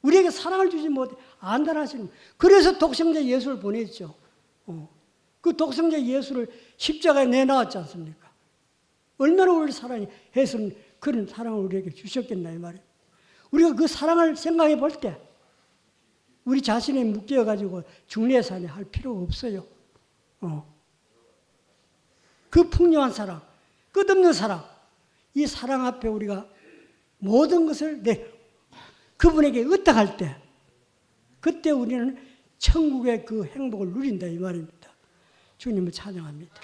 우리에게 사랑을 주지 못해 안달하시는. 그래서 독생자 예수를 보냈죠. 그 독생자 예수를 십자가에 내놔왔지 않습니까? 얼마나 우리 사랑이 했으면 그런 사랑을 우리에게 주셨겠나 이 말이에요. 우리가 그 사랑을 생각해 볼 때 우리 자신에 묶여가지고 중례산에 할 필요가 없어요. 그 풍요한 사랑, 끝없는 사랑, 이 사랑 앞에 우리가 모든 것을 그분에게 의탁할 때, 그때 우리는 천국의 그 행복을 누린다 이 말입니다. 주님을 찬양합니다.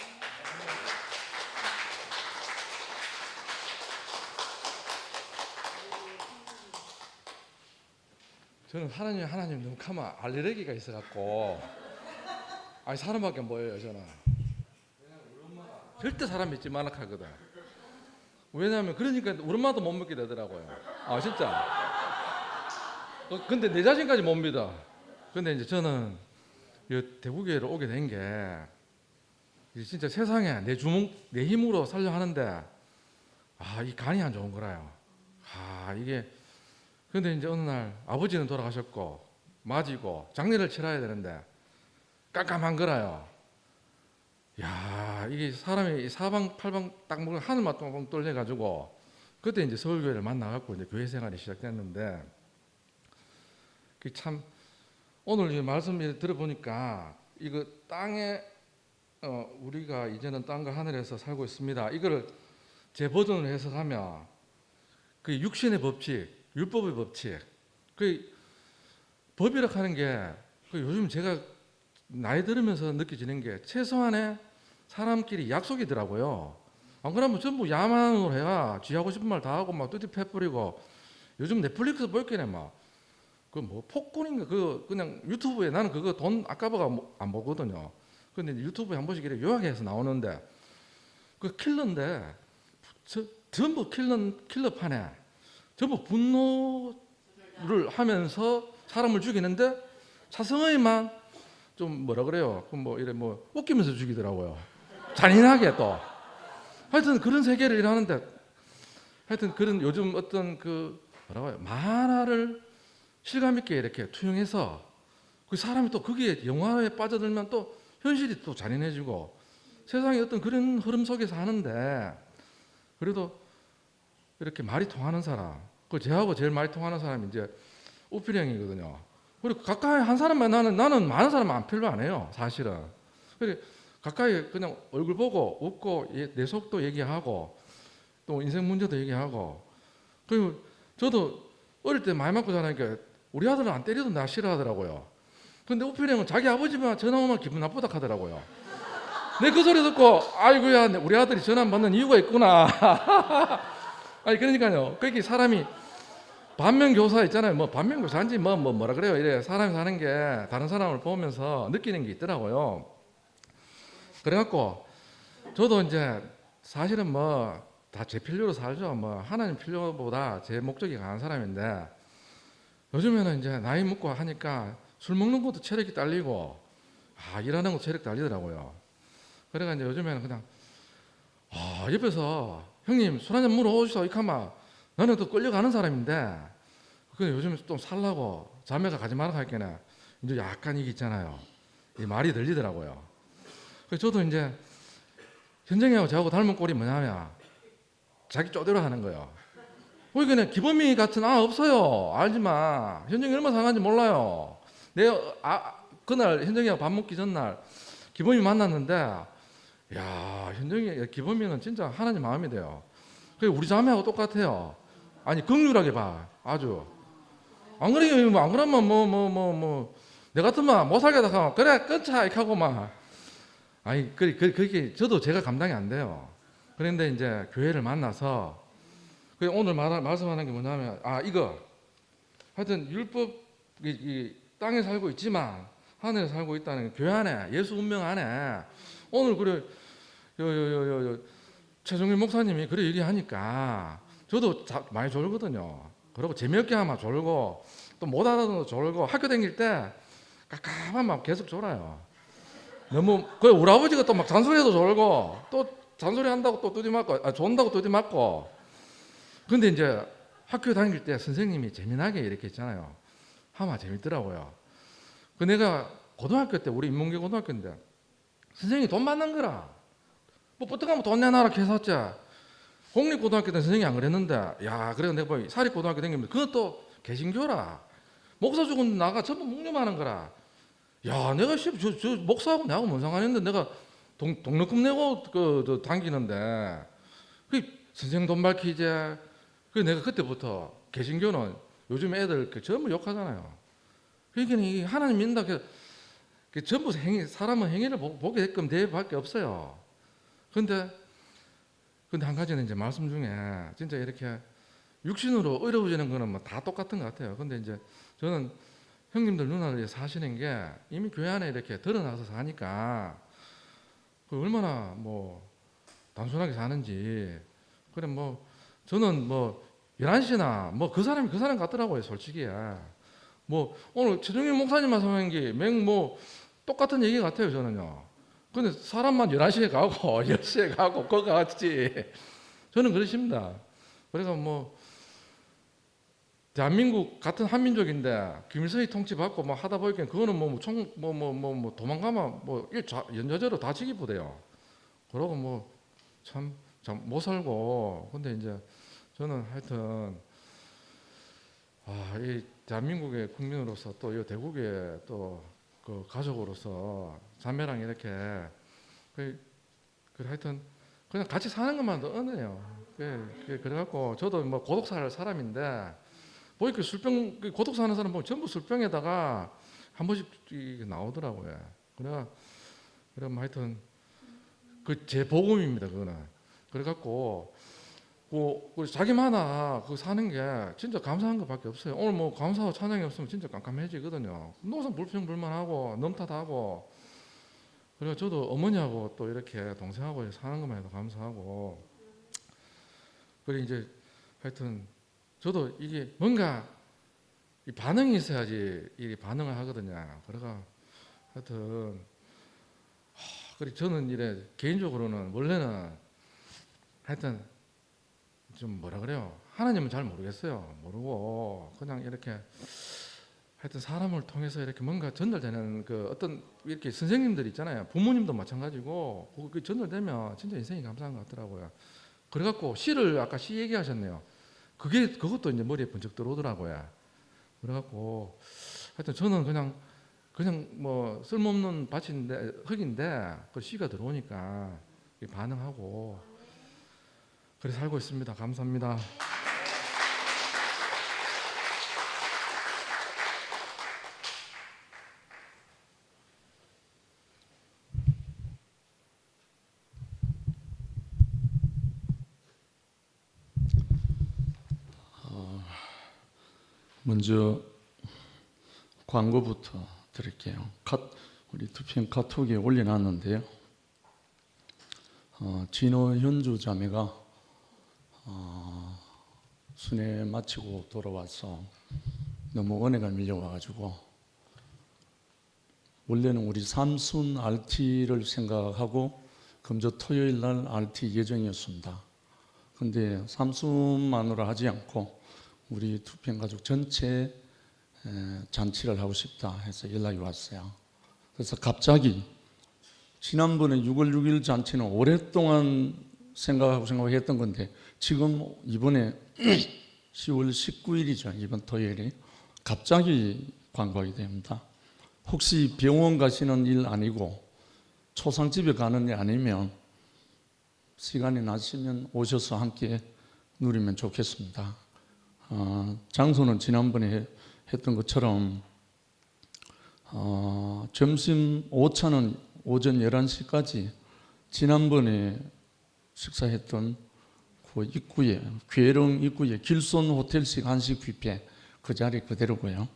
저는 하나님 너무 가만 알레르기가 있어갖고 아니 사람밖에 안 보여요. 저는 절대 사람 믿지 말라 하거든. 왜냐하면 그러니까 우리 엄마도 못 믿게 되더라고요. 아 진짜. 근데 내 자신까지 못 믿어. 근데 이제 저는 대구교회로 오게 된 게 진짜 세상에 내 주먹 내 힘으로 살려 하는데 이 간이 안 좋은 거라요. 이게 근데 이제 어느 날 아버지는 돌아가셨고 맞이고 장례를 치러야 되는데 깜깜한 거라요. 야 이게 사람이 사방팔방 딱 먹으면 하늘만 똥똥 뚫려가지고 그때 이제 서울교회를 만나갖고 이제 교회 생활이 시작됐는데 참 오늘 이 말씀 들어보니까 이거 땅에 우리가 이제는 땅과 하늘에서 살고 있습니다. 이거를 제 버전으로 해석하면 그 육신의 법칙, 율법의 법칙, 그 법이라고 하는 게 요즘 제가 나이 들으면서 느껴지는 게 최소한의 사람끼리 약속이더라고요. 안 그러면 전부 야만으로 해야 쥐하고 싶은 말 다 하고 막 뚜띠 패 뿌리고 요즘 넷플릭스 볼 게네 막 그 뭐 폭군인가 그 그냥 유튜브에 나는 그거 돈 아까워가 안 보거든요. 근데 유튜브에 한 번씩 이렇게 요약해서 나오는데 그 킬러인데 전부 킬러판에 전부 분노를 하면서 사람을 죽이는데 차성의만 좀 뭐라 그래요? 뭐 이래 뭐 웃기면서 죽이더라고요. 잔인하게 또. 하여튼 그런 세계를 일하는데 하여튼 그런 요즘 어떤 그 뭐라고 해요? 만화를 실감 있게 이렇게 투영해서 그 사람이 또 거기에 영화에 빠져들면 또 현실이 또 잔인해지고 세상에 어떤 그런 흐름 속에서 하는데 그래도 이렇게 말이 통하는 사람, 그 저하고 제일 말이 통하는 사람이 이제 우필이 형이거든요. 그리고 가까이 한 사람만 나는 많은 사람 별로 안 해요, 사실은. 그래 가까이 그냥 얼굴 보고 웃고 내 속도 얘기하고 또 인생 문제도 얘기하고 그리고 저도 어릴 때 많이 맞고 자라니까 우리 아들은 안 때려도 나 싫어하더라고요. 근데 우필이 형은 자기 아버지만 전화 오면 기분 나쁘다 하더라고요. 내 그 소리 듣고 아이고야 우리 아들이 전화 안 받는 이유가 있구나. 아니 그러니까요. 그게 사람이 반면교사 있잖아요. 뭐 반면교사인지 뭐라 그래요. 이래 사람이 사는 게 다른 사람을 보면서 느끼는 게 있더라고요. 그래갖고 저도 이제 사실은 뭐 다 제 필요로 살죠. 뭐 하나님 필요보다 제 목적이 강한 사람인데 요즘에는 이제 나이 먹고 하니까 술 먹는 것도 체력이 딸리고 일하는 것도 체력 딸리더라고요. 그래가 이제 요즘에는 그냥 옆에서 형님 술 한잔 물어오시오 이카마 나는 또 끌려가는 사람인데 그 요즘 좀 살라고 자매가 가지 말라 할게네 이제 약간 이게 있잖아요. 이 말이 들리더라고요. 그래서 저도 이제 현정이하고 저하고 닮은 꼴이 뭐냐면 자기 쪼대로 하는 거예요. 그러니까 기범이 같은 없어요. 알지만 현정이 얼마나 상한지 몰라요. 그날 현정이하고 밥 먹기 전날 기범이 만났는데 야 현정이 기범이는 진짜 하나님 마음이 돼요. 우리 자매하고 똑같아요. 아니 긍휼하게 봐 아주. 안 그러면 안 그러면 내 같으면 못 살겠다 하면 그래 끊자 이렇게 하고 막 아니 그게 저도 제가 감당이 안 돼요. 그런데 이제 교회를 만나서 오늘 말씀하는 게 뭐냐면 이거 하여튼 율법 이 땅에 살고 있지만 하늘에 살고 있다는 교회 안에 예수 운명 안에 오늘 그래 최종일 목사님이 그래 얘기하니까 저도 많이 졸거든요. 그리고 재미없게 하면 졸고 또 못 알아듣는 졸고 학교 다닐 때 깜깜하면 계속 졸아요. 너무 우리 아버지가 또 막 잔소리해도 졸고 또 잔소리 한다고 또 두디 맞고 존다고 두디 맞고. 근데 이제 학교 다닐 때 선생님이 재미나게 이렇게 했잖아요. 하면 재밌더라고요. 내가 고등학교 때 우리 인문계 고등학교인데 선생님이 돈 받는 거라. 뭐 부탁하면 돈 내놔라 해서지. 공립고등학교 때 선생님이 안 그랬는데 그래서 내가 뭐 사립고등학교 다니면 그것도 개신교라. 목사 죽은 나가 전부 묵념하는 거라. 내가 저 목사하고 나하고 뭔 상관인데 내가 등록금 내고 당기는데 선생 돈 밝히지. 내가 그때부터 개신교는 요즘 애들 전부 욕하잖아요. 그러니까 이 하나님 믿는다 전부 사람은 행위를 보게끔 대밖에 없어요. 근데 한 가지는 이제 말씀 중에 진짜 이렇게 육신으로 어려워지는 거는 뭐 다 똑같은 것 같아요. 근데 이제 저는 형님들 누나들이 사시는 게 이미 교회 안에 이렇게 드러나서 사니까 얼마나 뭐 단순하게 사는지. 그래 뭐 저는 뭐 11시나 뭐 그 사람 같더라고요 솔직히. 뭐 오늘 최종일 목사님만 설명한 게 뭐 똑같은 얘기 같아요 저는요. 근데 사람만 11시에 가고 10시에 가고 그거 같지. 저는 그렇습니다. 그래서 뭐 대한민국 같은 한민족인데 김일성이 통치받고 뭐 하다 보니까 그거는 뭐 도망가면 뭐 연좌제로 다 지기부대요. 그러고 뭐 참 못 살고. 근데 이제 저는 하여튼 이 대한민국의 국민으로서 또 이 대국의 또 그 가족으로서 자매랑 이렇게 하여튼 그냥 같이 사는 것만도 은혜요. 그래갖고 저도 뭐 고독사 할 사람인데 보니까 술병 고독사 하는 사람 보면 전부 술병에다가 한 번씩 나오더라고요. 그럼 하여튼 제 복음입니다 그거는. 그래갖고 자기마다 사는 게 진짜 감사한 것밖에 없어요. 오늘 뭐 감사하고 찬양이 없으면 진짜 깜깜해지거든요. 노선 불평불만하고 넘탓하고. 그래서 저도 어머니하고 또 이렇게 동생하고 사는 것만 해도 감사하고. 그리고 이제 하여튼 저도 이게 뭔가 이 반응이 있어야지 이 반응을 하거든요. 그래가 하여튼 그리고 저는 이래 개인적으로는 원래는 하여튼 좀 뭐라 그래요. 하나님은 잘 모르겠어요. 모르고 그냥 이렇게 하여튼 사람을 통해서 이렇게 뭔가 전달되는 어떤 이렇게 선생님들 있잖아요. 부모님도 마찬가지고 그 전달되면 진짜 인생이 감사한 것 같더라고요. 그래갖고 아까 시 얘기하셨네요. 그것도 이제 머리에 번쩍 들어오더라고요. 그래갖고 하여튼 저는 그냥 뭐 쓸모없는 흙인데 그 시가 들어오니까 반응하고 그래 살고 있습니다. 감사합니다.
먼저 광고부터 드릴게요. 우리 투피엠 카톡에 올려놨는데요. 진호 현주 자매가 순회 마치고 돌아와서 너무 은혜가 밀려와가지고 원래는 우리 삼순 RT를 생각하고 금주 토요일 날 RT 예정이었습니다. 근데 삼순만으로 하지 않고 우리 투피엠 가족 전체 잔치를 하고 싶다 해서 연락이 왔어요. 그래서 갑자기 지난번에 6월 6일 잔치는 오랫동안 생각했던 건데 지금 이번에 10월 19일이죠. 이번 토요일이 갑자기 광고하게 됩니다. 혹시 병원 가시는 일 아니고 초상집에 가는 일 아니면 시간이 나시면 오셔서 함께 누리면 좋겠습니다. 장소는 지난번에 했던 것처럼 점심 오차는 오전 11시까지 지난번에 식사했던 그 입구에 괴릉 입구에 길손 호텔식 한식 뷔페 그 자리 그대로고요.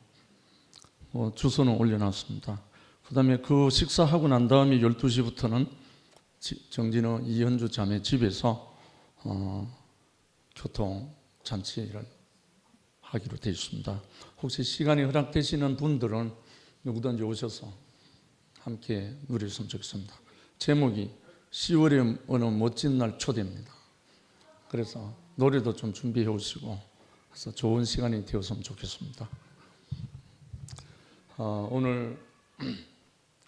주소는 올려놨습니다. 그 다음에 그 식사하고 난 다음에 12시부터는 정진호 이현주 자매 집에서 교통 잔치를 하기로 되어 있습니다. 혹시 시간이 허락되시는 분들은 누구든지 오셔서 함께 누렸으면 좋겠습니다. 제목이 10월의 어느 멋진 날 초대입니다. 그래서 노래도 좀 준비해 오시고 그래서 좋은 시간이 되었으면 좋겠습니다. 오늘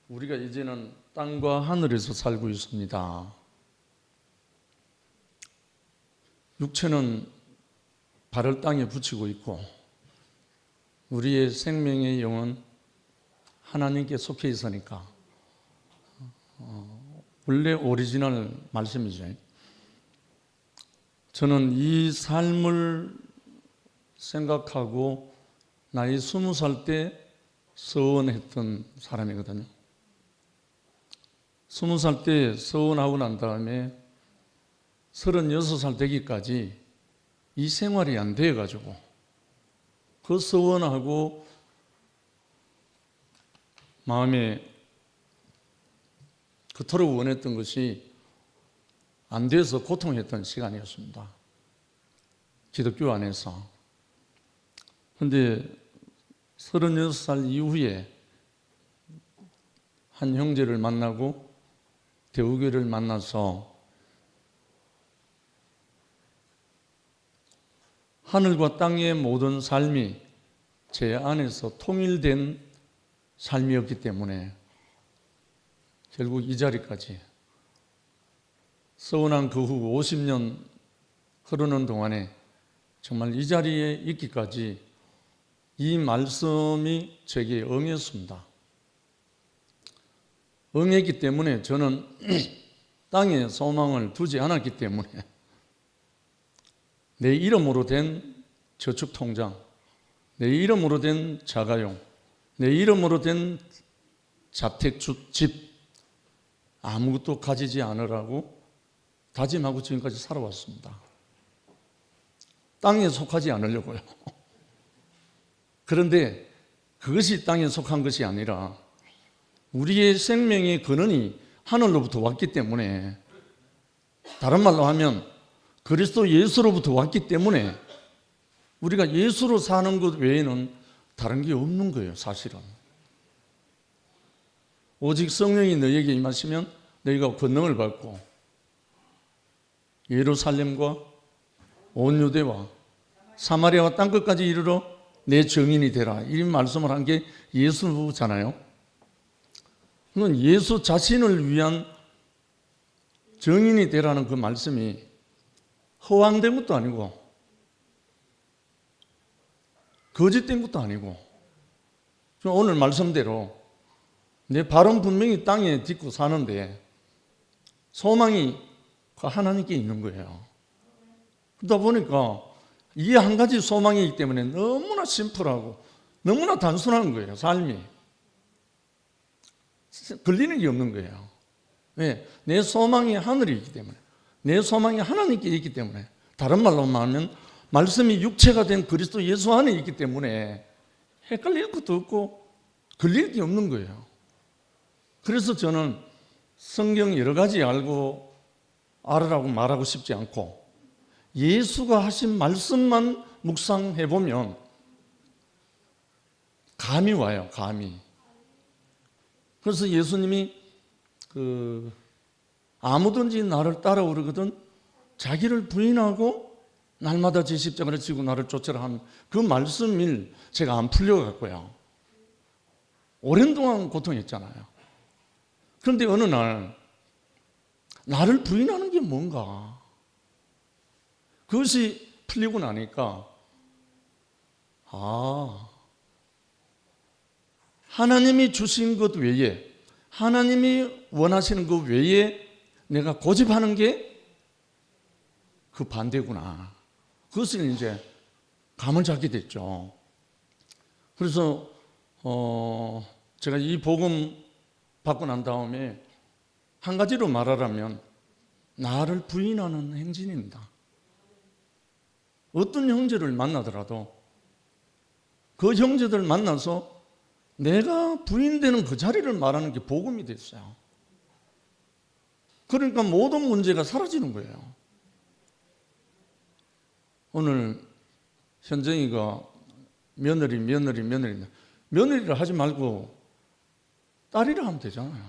우리가 이제는 땅과 하늘에서 살고 있습니다. 육체는 발을 땅에 붙이고 있고 우리의 생명의 영은 하나님께 속해 있으니까 원래 오리지널 말씀이죠. 저는 이 삶을 생각하고 나이 20살 때 서원했던 사람이거든요. 20살 때 서원하고 난 다음에 36살 되기까지 이 생활이 안 돼가지고 그 서원하고 마음에 그토록 원했던 것이 안 돼서 고통했던 시간이었습니다. 기독교 안에서. 그런데 36살 이후에 한 형제를 만나고 대우교를 만나서 하늘과 땅의 모든 삶이 제 안에서 통일된 삶이었기 때문에 결국 이 자리까지 서원한 그 후 50년 흐르는 동안에 정말 이 자리에 있기까지 이 말씀이 제게 응했습니다. 응했기 때문에 저는 땅에 소망을 두지 않았기 때문에 내 이름으로 된 저축통장, 내 이름으로 된 자가용, 내 이름으로 된 자택집 아무것도 가지지 않으라고 다짐하고 지금까지 살아왔습니다. 땅에 속하지 않으려고요. 그런데 그것이 땅에 속한 것이 아니라 우리의 생명의 근원이 하늘로부터 왔기 때문에, 다른 말로 하면 그리스도 예수로부터 왔기 때문에 우리가 예수로 사는 것 외에는 다른 게 없는 거예요. 사실은 오직 성령이 너희에게 임하시면 너희가 권능을 받고 예루살렘과 온 유대와 사마리아와 땅끝까지 이르러 내 증인이 되라, 이 말씀을 한 게 예수잖아요. 그건 예수 자신을 위한 증인이 되라는 그 말씀이 허황된 것도 아니고 거짓된 것도 아니고, 오늘 말씀대로 내 발은 분명히 땅에 딛고 사는데 소망이 하나님께 있는 거예요. 그러다 보니까 이 한 가지 소망이기 때문에 너무나 심플하고 너무나 단순한 거예요. 삶이 걸리는 게 없는 거예요. 왜? 내 소망이 하늘이 있기 때문에, 내 소망이 하나님께 있기 때문에, 다른 말로 말하면 말씀이 육체가 된 그리스도 예수 안에 있기 때문에 헷갈릴 것도 없고 걸릴 게 없는 거예요. 그래서 저는 성경 여러 가지 알고 알으라고 말하고 싶지 않고 예수가 하신 말씀만 묵상해 보면 감이 와요. 감이. 그래서 예수님이 아무든지 나를 따라오르거든 자기를 부인하고 날마다 제 십자가를 지고 나를 쫓으라 한 그 말씀을 제가 안 풀려갔고요. 오랜 동안 고통했잖아요. 그런데 어느 날 나를 부인하는 게 뭔가 그것이 풀리고 나니까 하나님이 주신 것 외에 하나님이 원하시는 것 외에 내가 고집하는 게 그 반대구나. 그것을 이제 감을 잡게 됐죠. 그래서 제가 이 복음 받고 난 다음에 한 가지로 말하라면 나를 부인하는 행진입니다. 어떤 형제를 만나더라도 그 형제들 만나서 내가 부인되는 그 자리를 말하는 게 복음이 됐어요. 그러니까 모든 문제가 사라지는 거예요. 오늘 현정이가 며느리를 하지 말고 딸이라 하면 되잖아요.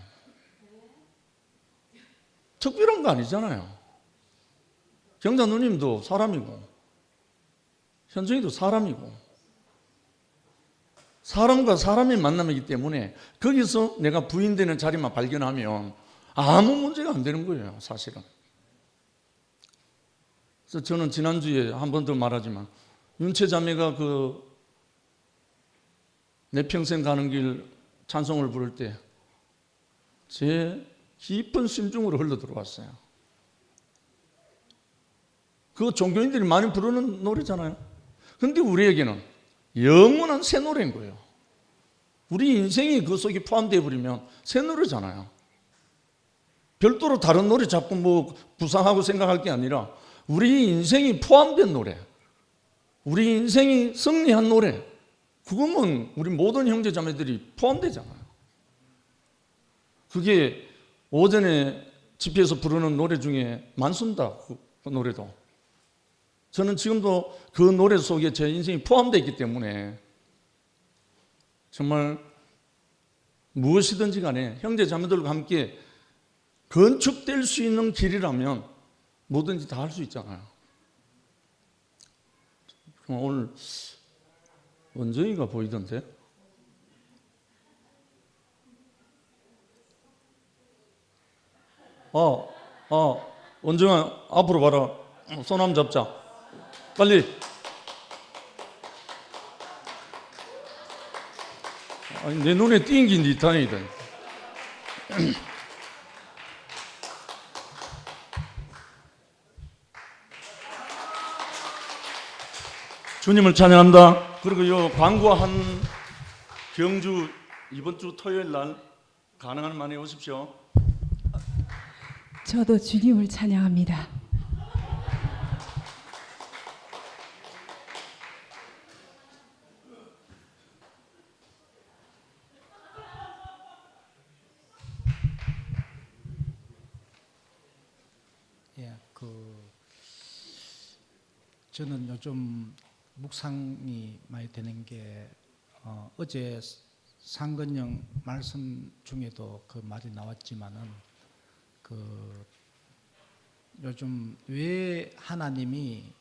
특별한 거 아니잖아요. 경자 누님도 사람이고 현정이도 사람이고 사람과 사람의 만남이기 때문에 거기서 내가 부인되는 자리만 발견하면 아무 문제가 안 되는 거예요, 사실은. 그래서 저는 지난주에 한 번 더 말하지만 윤채 자매가 내 평생 가는 길 찬송을 부를 때 제 깊은 심중으로 흘러 들어왔어요. 그거 종교인들이 많이 부르는 노래잖아요. 그런데 우리에게는 영원한 새 노래인 거예요. 우리 인생이 그 속에 포함되어 버리면 새 노래잖아요. 별도로 다른 노래 자꾸 부상하고 생각할 게 아니라 우리 인생이 포함된 노래, 우리 인생이 승리한 노래, 그거면 우리 모든 형제 자매들이 포함되잖아요. 그게 오전에 집회에서 부르는 노래 중에 많습니다. 그 노래도. 저는 지금도 그 노래 속에 제 인생이 포함되어 있기 때문에 정말 무엇이든지 간에 형제 자매들과 함께 건축될 수 있는 길이라면 뭐든지 다 할 수 있잖아요. 오늘 원정이가 보이던데? 원정아 앞으로 봐라. 손 한번 잡자. 빨리. 아니, 내 눈에 띈 게 네 다행이다. 주님을 찬양합니다. 그리고 요 광고한 경주 이번 주 토요일 날 가능한 만에 오십시오.
저도 주님을 찬양합니다.
저는 요즘 묵상이 많이 되는 게 어제 상근영 말씀 중에도 그 말이 나왔지만은 요즘 왜 하나님이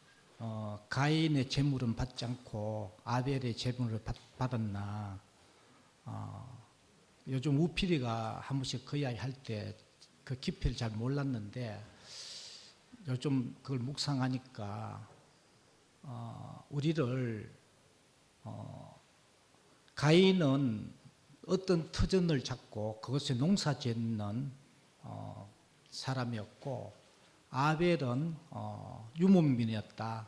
가인의 제물은 받지 않고 아벨의 제물을 받았나? 요즘 우필이가 한 번씩 그 이야기 할 때 그 깊이를 잘 몰랐는데 요즘 그걸 묵상하니까 우리를 가인은 어떤 터전을 잡고 그것에 농사 짓는 사람이었고 아벨은 유목민이었다.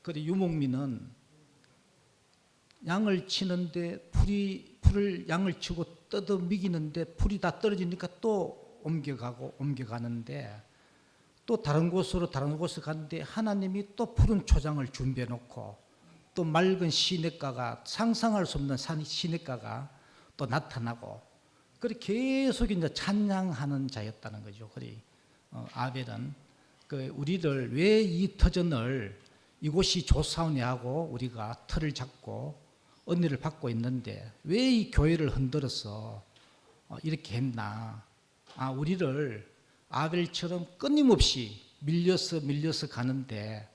그리고 유목민은 양을 치는데 풀을 양을 치고 뜯어 미기는데 풀이 다 떨어지니까 또 옮겨가는데
또 다른 곳으로 갔는데 하나님이 또 푸른 초장을 준비해 놓고 또 맑은 시냇가가 상상할 수 없는 시냇가가 또 나타나고 그렇게 계속 이제 찬양하는 자였다는 거죠. 그리 아벨은 우리를 왜 이 터전을 이곳이 좋사오냐 하고 우리가 틀을 잡고 은혜를 받고 있는데 왜 이 교회를 흔들어서 이렇게 했나? 우리를 아벨처럼 끊임없이 밀려서 가는데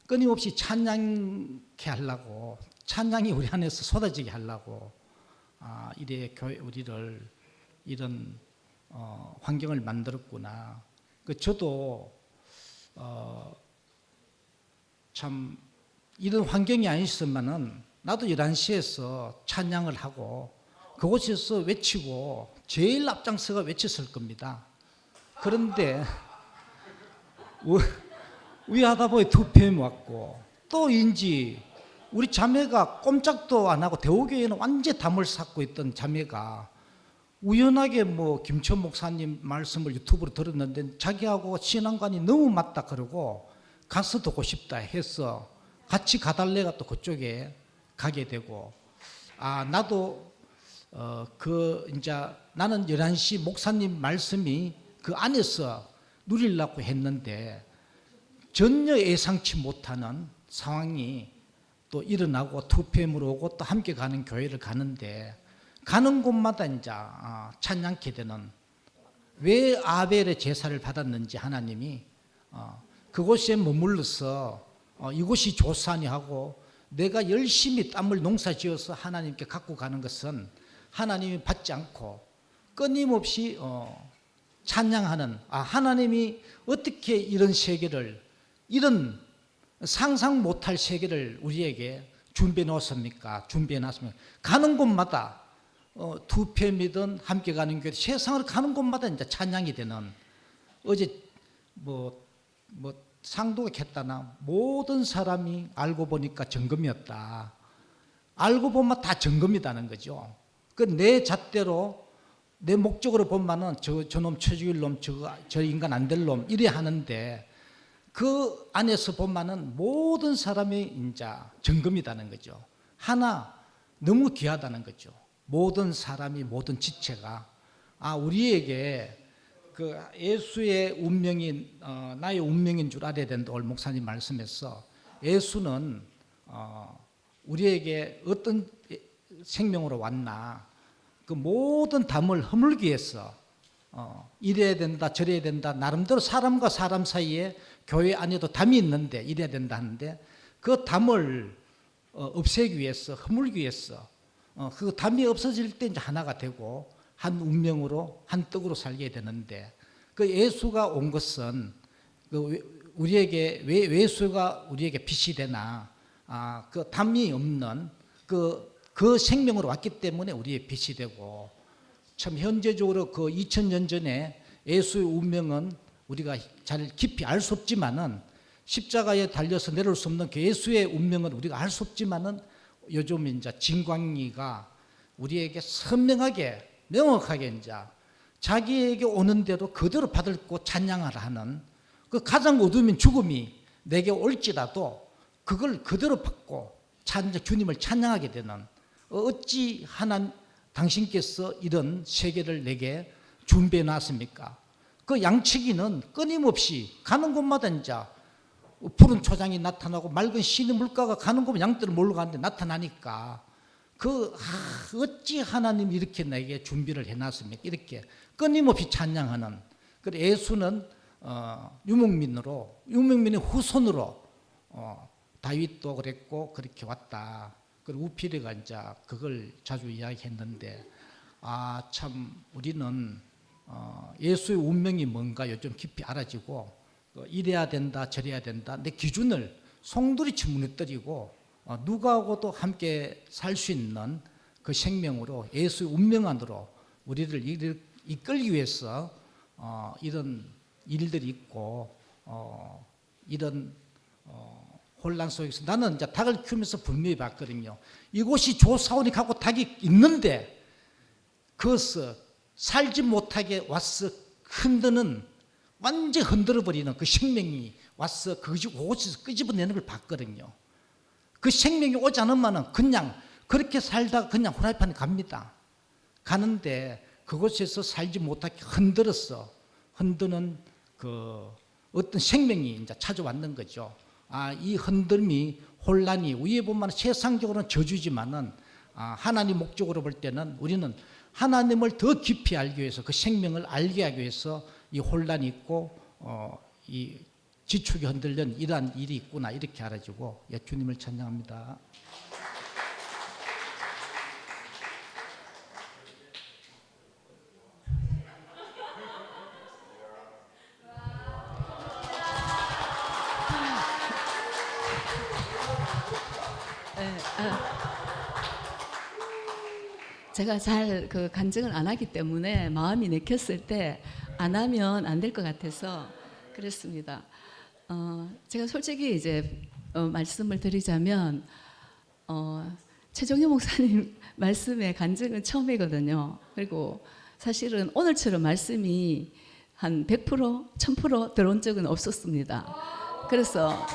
끊임없이 찬양케 하려고 찬양이 우리 안에서 쏟아지게 하려고 이래 교회 우리를 이런 환경을 만들었구나. 저도 참 이런 환경이 아니었으면은 나도 11시에서 찬양을 하고 그곳에서 외치고 제일 앞장서가 외쳤을 겁니다. 그런데 위 하다 보니 투표에 왔고 또 인지 우리 자매가 꼼짝도 안 하고 대우교회는 완전히 담을 쌓고 있던 자매가 우연하게 김천 목사님 말씀을 유튜브로 들었는데 자기하고 신앙관이 너무 맞다 그러고 가서 듣고 싶다 해서 같이 가달래가 또 그쪽에 가게 되고 나도 이제 나는 11시 목사님 말씀이 그 안에서 누리려고 했는데 전혀 예상치 못하는 상황이 또 일어나고 2PM으로 오고 또 함께 가는 교회를 가는데 가는 곳마다 이제 찬양케 되는 왜 아벨의 제사를 받았는지 하나님이 그곳에 머물러서 이곳이 좋사니 하고 내가 열심히 땀을 농사지어서 하나님께 갖고 가는 것은 하나님이 받지 않고 끊임없이 찬양하는 하나님이 어떻게 이런 세계를 이런 상상 못할 세계를 우리에게 준비해 놓았습니까? 준비해 놨습니까? 가는 곳마다 2PM이든 함께 가는 교회 세상을 가는 곳마다 이제 찬양이 되는 어제 상도가 했다나 모든 사람이 알고 보니까 점검이었다. 알고 보면 다 점검이다는 거죠. 내 잣대로 내 목적으로 보면은 저놈 처죽일 놈, 저 인간 안 될 놈 이래 하는데 그 안에서 보면은 모든 사람이 이제 점검이다는 거죠. 하나 너무 귀하다는 거죠. 모든 사람이 모든 지체가 우리에게 그 예수의 운명이 나의 운명인 줄 알아야 된다. 오늘 목사님 말씀에서 예수는 우리에게 어떤 생명으로 왔나 그 모든 담을 허물기 위해서 이래야 된다 저래야 된다 나름대로 사람과 사람 사이에 교회 안에도 담이 있는데 이래야 된다 하는데 그 담을 없애기 위해서 허물기 위해서 그 담이 없어질 때 이제 하나가 되고 한 운명으로 한 떡으로 살게 되는데 그 예수가 온 것은 우리에게 왜 예수가 우리에게 빛이 되나 그 담이 없는 그 생명으로 왔기 때문에 우리의 빛이 되고 참 현재적으로 그 2000년 전에 예수의 운명은 우리가 잘 깊이 알 수 없지만은 십자가에 달려서 내려올 수 없는 그 예수의 운명은 우리가 알 수 없지만은 요즘 이제 진광이가 우리에게 선명하게 명확하게 이제 자기에게 오는 대로 그대로 받고 찬양하라 하는 그 가장 어두운 죽음이 내게 올지라도 그걸 그대로 받고 주님을 찬양하게 되는 어찌 하나님 당신께서 이런 세계를 내게 준비해 놨습니까? 그 양치기는 끊임없이 가는 곳마다 이제 푸른 초장이 나타나고 맑은 시냇 물가가 가는 곳마다 양떼를 몰러 가는데 나타나니까 어찌 하나님 이렇게 내게 준비를 해놨습니까? 이렇게 끊임없이 찬양하는 그 예수는 유목민의 후손으로 다윗도 그랬고 그렇게 왔다. 그리고 우피리가 이제 그걸 자주 이야기했는데 참 우리는 예수의 운명이 뭔가 요즘 깊이 알아지고 이래야 된다 저래야 된다 내 기준을 송두리째 무너뜨리고 누구하고도 함께 살 수 있는 그 생명으로 예수의 운명 안으로 우리를 이끌기 위해서 이런 일들이 있고 이런 혼란 속에서 나는 이제 닭을 키우면서 분명히 봤거든요. 이곳이 좋사오니 하고 닭이 있는데 그것을 살지 못하게 와서 흔드는 완전히 흔들어버리는 그 생명이 와서 그곳에서 끄집어내는 걸 봤거든요. 그 생명이 오지 않으면 그냥 그렇게 살다가 그냥 후라이팬에 갑니다. 가는데 그곳에서 살지 못하게 흔드는 그 어떤 생명이 이제 찾아왔는 거죠. 이 흔들림이 혼란이 위에 보면 세상적으로는 저주지만은 하나님 목적으로 볼 때는 우리는 하나님을 더 깊이 알기 위해서 그 생명을 알게 하기 위해서 이 혼란이 있고 이 지축이 흔들린 이러한 일이 있구나 이렇게 알아지고 주님을 찬양합니다.
제가 잘 그 간증을 안 하기 때문에 마음이 내켰을 때 안 하면 안 될 것 같아서 그랬습니다. 제가 솔직히 이제 말씀을 드리자면 최종효 목사님 말씀에 간증은 처음이거든요. 그리고 사실은 오늘처럼 말씀이 한 100%, 1000% 들어온 적은 없었습니다. 그래서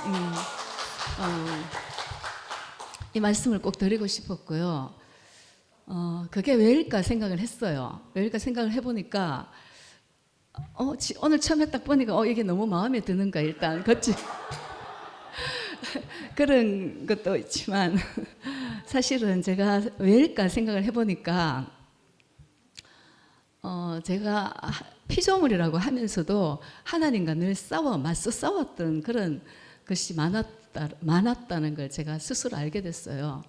이 말씀을 꼭 드리고 싶었고요. 그게 왜일까 생각을 했어요. 왜일까 생각을 해보니까 오늘 처음에 딱 보니까 이게 너무 마음에 드는가 일단 그치? 그런 것도 있지만 사실은 제가 왜일까 생각을 해보니까 제가 피조물이라고 하면서도 하나님과 늘 맞서 싸웠던 그런 것이 많았다는 걸 제가 스스로 알게 됐어요.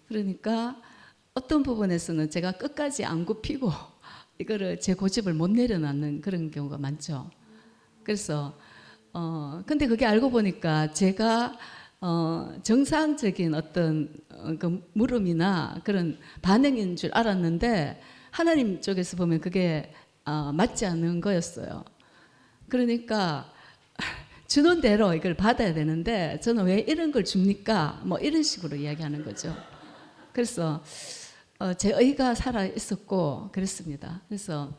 그러니까 어떤 부분에서는 제가 끝까지 안 굽히고 이거를 제 고집을 못 내려놨는 그런 경우가 많죠. 그래서 근데 그게 알고 보니까 제가 정상적인 어떤 그 물음이나 그런 반응인 줄 알았는데 하나님 쪽에서 보면 그게 맞지 않는 거였어요. 그러니까 주는 대로 이걸 받아야 되는데 저는 왜 이런 걸 줍니까? 뭐 이런 식으로 이야기하는 거죠. 그래서 제 의가 살아 있었고 그랬습니다. 그래서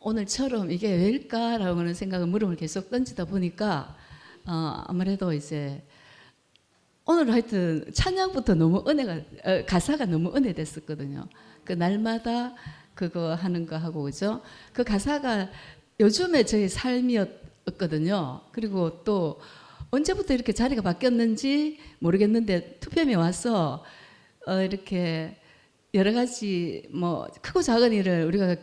오늘처럼 이게 왜일까라고 하는 생각을 물음을 계속 던지다 보니까 아무래도 이제 오늘 하여튼 찬양부터 너무 가사가 너무 은혜됐었거든요. 그 날마다 그거 하는 거 하고 그죠? 그 가사가 요즘에 저희 삶이었거든요. 그리고 또 언제부터 이렇게 자리가 바뀌었는지 모르겠는데 투표함에 와서 이렇게 여러 가지 뭐 크고 작은 일을 우리가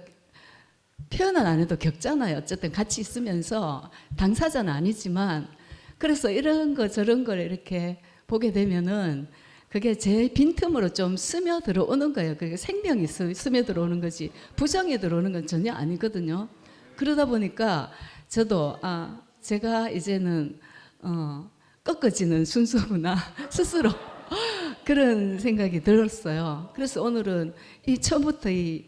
표현은 안 해도 겪잖아요. 어쨌든 같이 있으면서 당사자는 아니지만 그래서 이런 거 저런 걸 이렇게 보게 되면은 그게 제 빈틈으로 좀 스며 들어오는 거예요. 그게 생명이 스며 들어오는 거지 부정이 들어오는 건 전혀 아니거든요. 그러다 보니까 저도 제가 이제는 꺾어지는 순서구나 스스로 그런 생각이 들었어요. 그래서 오늘은 처음부터 이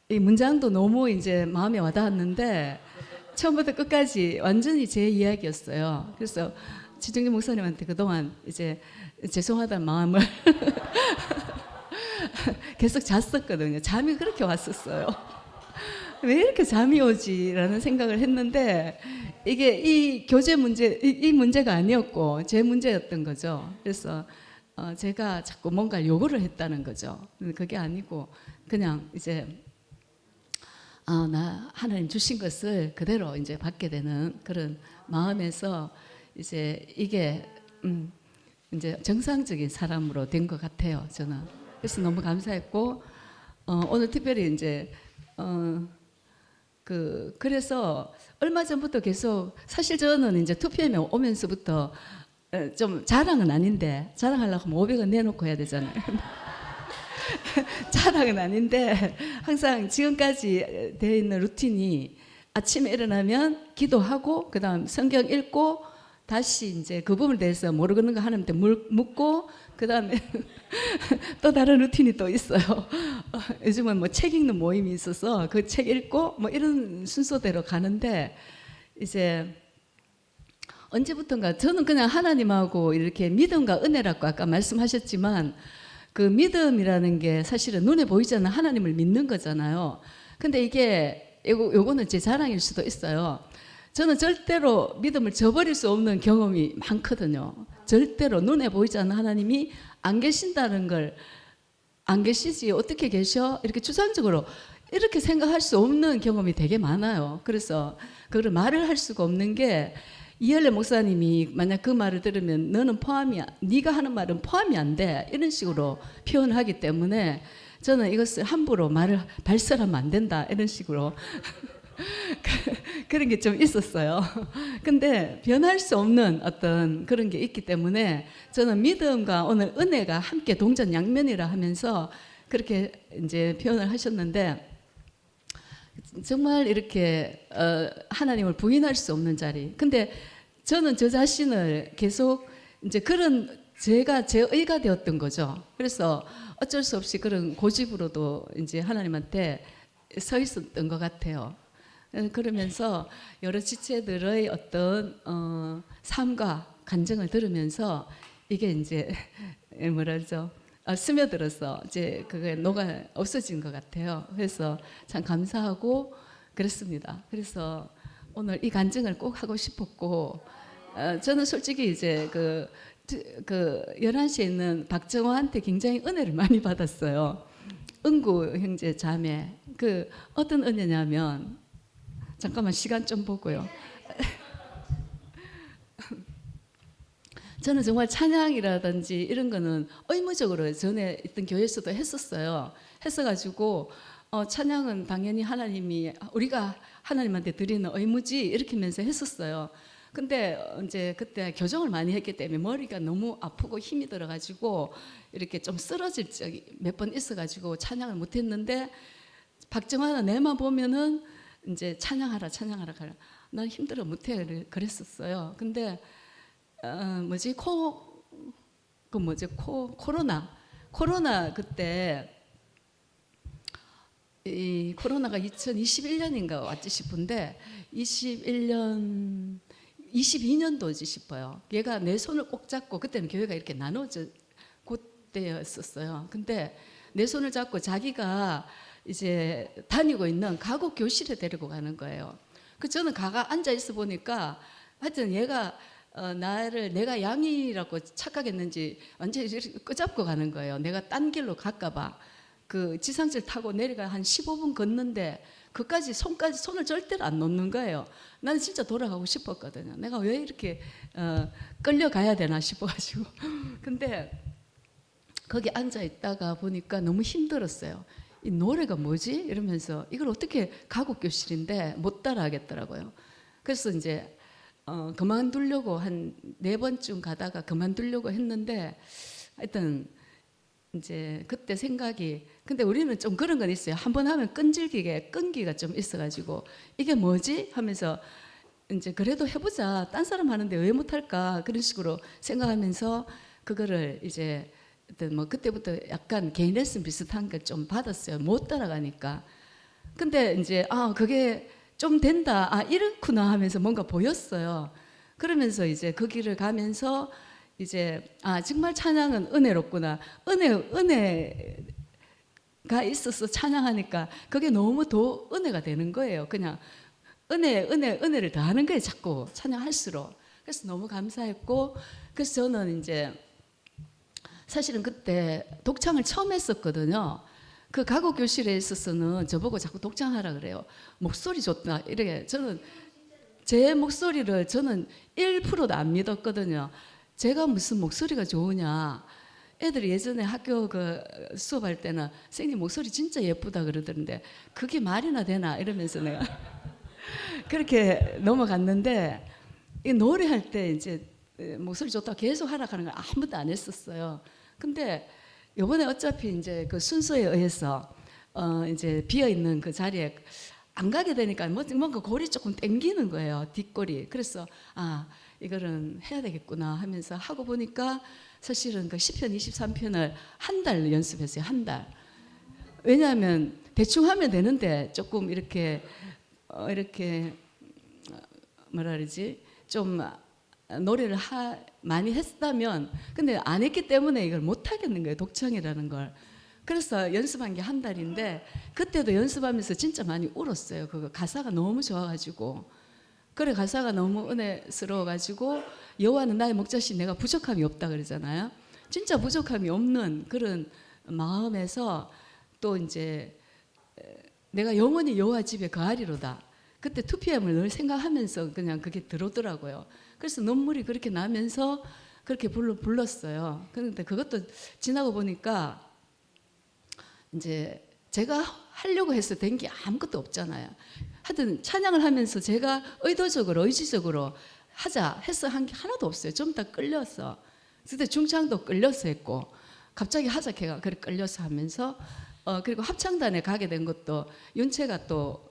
문장도 너무 이제 마음에 와닿았는데 처음부터 끝까지 완전히 제 이야기였어요. 그래서 지정기 목사님한테 그동안 이제 죄송하다는 마음을 계속 잤었거든요. 잠이 그렇게 왔었어요. 왜 이렇게 잠이 오지라는 생각을 했는데 이게 이 교제 문제, 이 문제가 아니었고 제 문제였던 거죠. 그래서 제가 자꾸 뭔가 요구를 했다는 거죠. 그게 아니고 그냥 이제 나 하나님 주신 것을 그대로 이제 받게 되는 그런 마음에서 이제 이게 이제 정상적인 사람으로 된 것 같아요. 저는 그래서 너무 감사했고 오늘 특별히 이제 그래서 얼마 전부터 계속 사실 저는 이제 투표함에 오면서부터 좀 자랑은 아닌데 자랑하려고 하면 500원 내놓고 해야 되잖아요. 자랑은 아닌데 항상 지금까지 되어 있는 루틴이 아침에 일어나면 기도하고 그다음 성경 읽고 다시 이제 그 부분에 대해서 모르는 거 하나님한테 묻고 그다음에 또 다른 루틴이 또 있어요. 요즘은 뭐 책 읽는 모임이 있어서 그 책 읽고 뭐 이런 순서대로 가는데 이제 언제부턴가 저는 그냥 하나님하고 이렇게 믿음과 은혜라고 아까 말씀하셨지만 그 믿음이라는 게 사실은 눈에 보이지 않는 하나님을 믿는 거잖아요. 근데 이게 요거는 제 자랑일 수도 있어요. 저는 절대로 믿음을 저버릴 수 없는 경험이 많거든요. 절대로 눈에 보이지 않는 하나님이 안 계신다는 걸, 안 계시지 어떻게 계셔? 이렇게 추상적으로 이렇게 생각할 수 없는 경험이 되게 많아요. 그래서 그걸 말을 할 수가 없는 게, 이열래 목사님이 만약 그 말을 들으면 너는 네가 하는 말은 포함이 안 돼, 이런 식으로 표현하기 때문에 저는 이것을 함부로 발설하면 안 된다, 이런 식으로 그런 게 좀 있었어요. 근데 변할 수 없는 어떤 그런 게 있기 때문에 저는 믿음과 오늘 은혜가 함께 동전양면이라 하면서 그렇게 이제 표현을 하셨는데, 정말 이렇게 하나님을 부인할 수 없는 자리. 근데 저는 저 자신을 계속 이제 그런 제가 제 의가 되었던 거죠. 그래서 어쩔 수 없이 그런 고집으로도 이제 하나님한테 서 있었던 것 같아요. 그러면서 여러 지체들의 어떤 삶과 간증을 들으면서 이게 이제 뭐라죠? 스며들어서 이제 그게 녹아 없어진 것 같아요. 그래서 참 감사하고 그랬습니다. 그래서 오늘 이 간증을 꼭 하고 싶었고, 저는 솔직히 이제 그 11시에 있는 박정호한테 굉장히 은혜를 많이 받았어요. 은구 형제 자매. 그 어떤 은혜냐면, 잠깐만 시간 좀 보고요. 저는 정말 찬양이라든지 이런 거는 의무적으로 전에 있던 교회에서도 했었어요. 했어가지고 찬양은 당연히 우리가 하나님한테 드리는 의무지, 이렇게 하면서 했었어요. 근데 이제 그때 교정을 많이 했기 때문에 머리가 너무 아프고 힘이 들어가지고 이렇게 좀 쓰러질 적이 몇 번 있어가지고 찬양을 못했는데, 박정환은 내만 보면은 이제 찬양하라 가라. 난 힘들어 못해 그랬었어요. 근데 코로나 그때 이 코로나가 2021년인가 왔지 싶은데 22년도지 싶어요. 얘가 내 손을 꼭 잡고, 그때는 교회가 이렇게 나눠져 그때였었어요. 근데 내 손을 잡고 자기가 이제 다니고 있는 가곡 교실에 데리고 가는 거예요. 그 저는 앉아 있어 보니까 하여튼 얘가 내가 양이라고 착각했는지 완전히 끄잡고 가는 거예요. 내가 딴 길로 갈까봐. 그 지상철 타고 내려가 한 15분 걷는데 그까지 손을 절대로 안 놓는 거예요. 나는 진짜 돌아가고 싶었거든요. 내가 왜 이렇게 끌려가야 되나 싶어가지고. 근데 거기 앉아 있다가 보니까 너무 힘들었어요. 이 노래가 뭐지? 이러면서 이걸 어떻게 가곡 교실인데 못 따라하겠더라고요. 그래서 이제 그만두려고 한 4번쯤 가다가 그만두려고 했는데, 하여튼 이제 그때 생각이, 근데 우리는 좀 그런 건 있어요. 한번 하면 끈기가 좀 있어가지고 이게 뭐지? 하면서 이제 그래도 해보자. 딴 사람 하는데 왜 못할까? 그런 식으로 생각하면서 그거를 이제 뭐 그때부터 약간 개인 레슨 비슷한 걸 좀 받았어요. 못 따라가니까. 근데 이제 그게 좀 된다. 이렇구나 하면서 뭔가 보였어요. 그러면서 이제 그 길을 가면서 이제 정말 찬양은 은혜롭구나. 은혜가 있어서 찬양하니까 그게 너무 더 은혜가 되는 거예요. 그냥 은혜를 더하는 거예요. 자꾸 찬양할수록. 그래서 너무 감사했고, 그래서 저는 이제 사실은 그때 독창을 처음 했었거든요. 그 가곡 교실에 있어서는 저보고 자꾸 독창하라 그래요. 목소리 좋다 이렇게. 저는 제 목소리를 저는 1%도 안 믿었거든요. 제가 무슨 목소리가 좋으냐. 애들이 예전에 학교 그 수업할 때는 선생님 목소리 진짜 예쁘다 그러던데 그게 말이나 되나 이러면서 내가 그렇게 넘어갔는데, 이 노래할 때 이제 목소리 좋다고 계속 하라 하는 걸 아무도 안 했었어요. 근데 이번에 어차피 이제 그 순서에 의해서 이제 비어 있는 그 자리에 안 가게 되니까 뭔가 골이 조금 땡기는 거예요. 뒷골이. 그래서 이거는 해야 되겠구나 하면서 하고 보니까 사실은 그 시편 23편을 한 달 연습했어요. 한 달. 왜냐하면 대충 하면 되는데 조금 이렇게 뭐라 그러지? 좀 노래를 많이 했다면, 근데 안 했기 때문에 이걸 못 하겠는 거예요. 독창이라는 걸. 그래서 연습한 게 한 달인데 그때도 연습하면서 진짜 많이 울었어요. 그거 가사가 너무 좋아가지고. 그래 가사가 너무 은혜스러워가지고 여호와는 나의 목자신 내가 부족함이 없다 그러잖아요. 진짜 부족함이 없는 그런 마음에서 또 이제 내가 영원히 여호와 집에 거하리로다. 그때 2PM을 늘 생각하면서 그냥 그게 들어오더라고요. 그래서 눈물이 그렇게 나면서 그렇게 불렀어요. 그런데 그것도 지나고 보니까 이제 제가 하려고 해서 된 게 아무것도 없잖아요. 하여튼 찬양을 하면서 제가 의도적으로 의지적으로 하자 해서 한 게 하나도 없어요. 좀 다 끌려서. 그때 중창도 끌려서 했고 갑자기 하자 걔가 그렇게 끌려서 하면서 그리고 합창단에 가게 된 것도 윤채가 또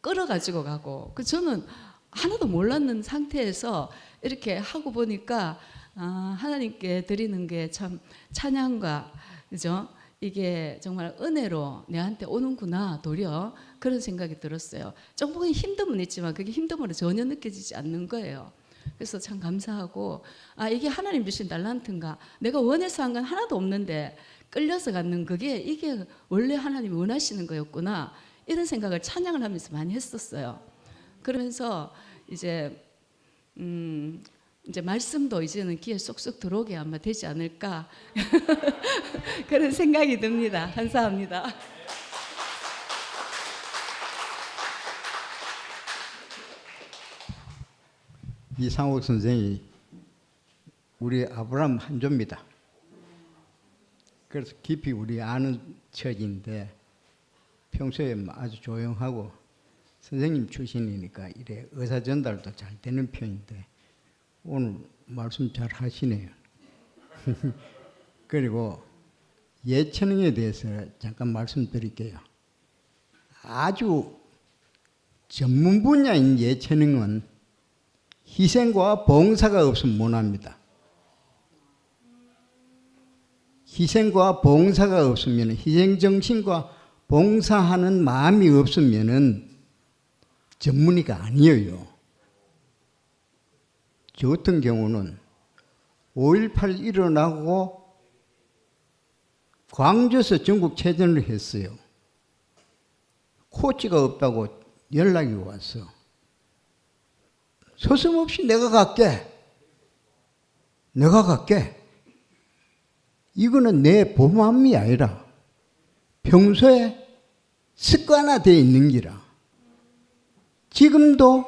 끌어가지고 가고 그 저는 하나도 몰랐는 상태에서 이렇게 하고 보니까 하나님께 드리는 게 참 찬양과 그죠? 이게 정말 은혜로 내한테 오는구나 도리어 그런 생각이 들었어요. 조금 힘듦은 있지만 그게 힘듦으로 전혀 느껴지지 않는 거예요. 그래서 참 감사하고 이게 하나님 주신 달란트인가 내가 원해서 한 건 하나도 없는데 끌려서 갖는 그게 이게 원래 하나님이 원하시는 거였구나 이런 생각을 찬양을 하면서 많이 했었어요. 그러면서 이제 말씀도 이제는 귀에 쏙쏙 들어오게 아마 되지 않을까 그런 생각이 듭니다. 감사합니다.
이상옥 선생이 우리 아브라함 한조입니다. 그래서 깊이 우리 아는 처지인데 평소에 아주 조용하고 선생님 출신이니까 이래 의사 전달도 잘 되는 편인데 오늘 말씀 잘 하시네요. 그리고 예체능에 대해서 잠깐 말씀드릴게요. 아주 전문 분야인 예체능은 희생과 봉사가 없으면 못합니다. 희생과 봉사가 없으면 희생정신과 봉사하는 마음이 없으면 전문의가 아니에요. 저 같은 경우는 5.18 일어나고 광주에서 전국 체전을 했어요. 코치가 없다고 연락이 왔어. 서슴없이 내가 갈게. 이거는 내 보맘이 아니라 평소에 습관화되어 있는 기라. 지금도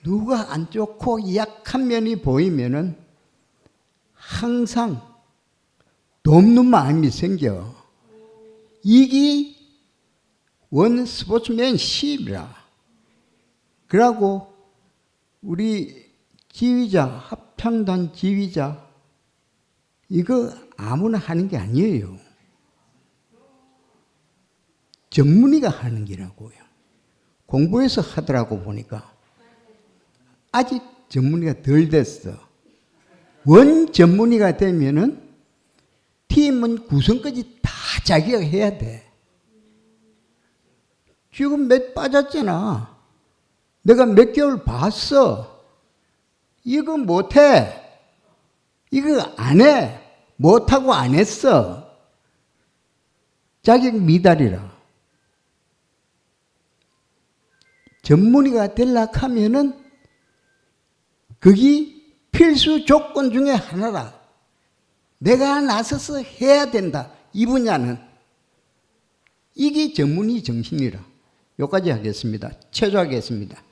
누가 안 좋고 약한 면이 보이면은 항상 돕는 마음이 생겨. 이게 원 스포츠맨십이라. 그러고 우리 지휘자, 합창단 지휘자 이거 아무나 하는 게 아니에요. 전문의가 하는 게라고요. 공부해서 하더라고 보니까 아직 전문의가 덜 됐어. 원 전문의가 되면은 팀은 구성까지 다 자기가 해야 돼. 지금 몇 빠졌잖아. 내가 몇 개월 봤어. 이거 못해. 이거 안 해. 못하고 안 했어. 자격 미달이라. 전문의가 되려고 하면은 그게 필수 조건 중에 하나라. 내가 나서서 해야 된다. 이 분야는. 이게 전문의 정신이라. 여기까지 하겠습니다. 체조하겠습니다.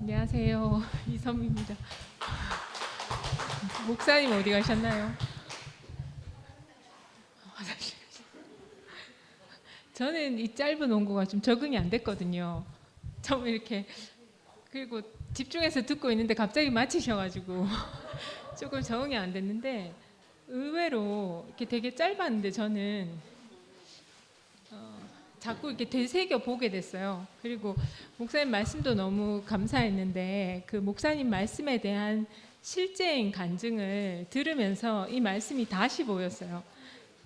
안녕하세요. 이선미입니다. 목사님 어디 가셨나요? 화장실. 저는 이 짧은 원고가 좀 적응이 안 됐거든요. 좀 이렇게 그리고 집중해서 듣고 있는데 갑자기 마치셔가지고 조금 적응이 안 됐는데 의외로 이렇게 되게 짧았는데 저는 자꾸 이렇게 되새겨 보게 됐어요. 그리고 목사님 말씀도 너무 감사했는데 그 목사님 말씀에 대한 실제인 간증을 들으면서 이 말씀이 다시 보였어요.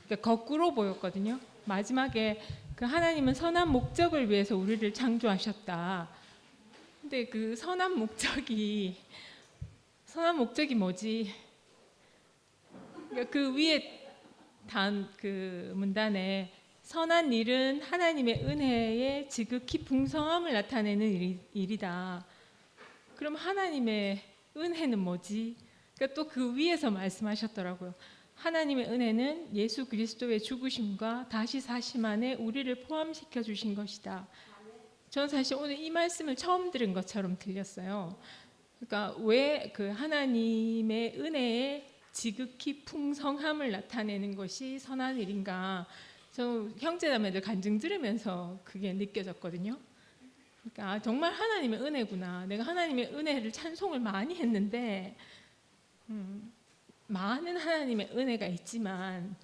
그러니까 거꾸로 보였거든요. 마지막에 그 하나님은 선한 목적을 위해서 우리를 창조하셨다. 근데 그 선한 목적이 뭐지? 그러니까 그 위에 그 문단에 선한 일은 하나님의 은혜의 지극히 풍성함을 나타내는 일이다. 그럼 하나님의 은혜는 뭐지? 그러니까 또 그 위에서 말씀하셨더라고요. 하나님의 은혜는 예수 그리스도의 죽으심과 다시 사심 안에 우리를 포함시켜 주신 것이다. 저는 사실 오늘 이 말씀을 처음 들은 것처럼 들렸어요. 그러니까 왜 그 하나님의 은혜의 지극히 풍성함을 나타내는 것이 선한 일인가? 저 형제자매들 간증 들으면서 그게 느껴졌거든요. 그러니까 정말 하나님의 은혜구나. 내가 하나님의 은혜를 찬송을 많이 했는데 많은 하나님의 은혜가 있지만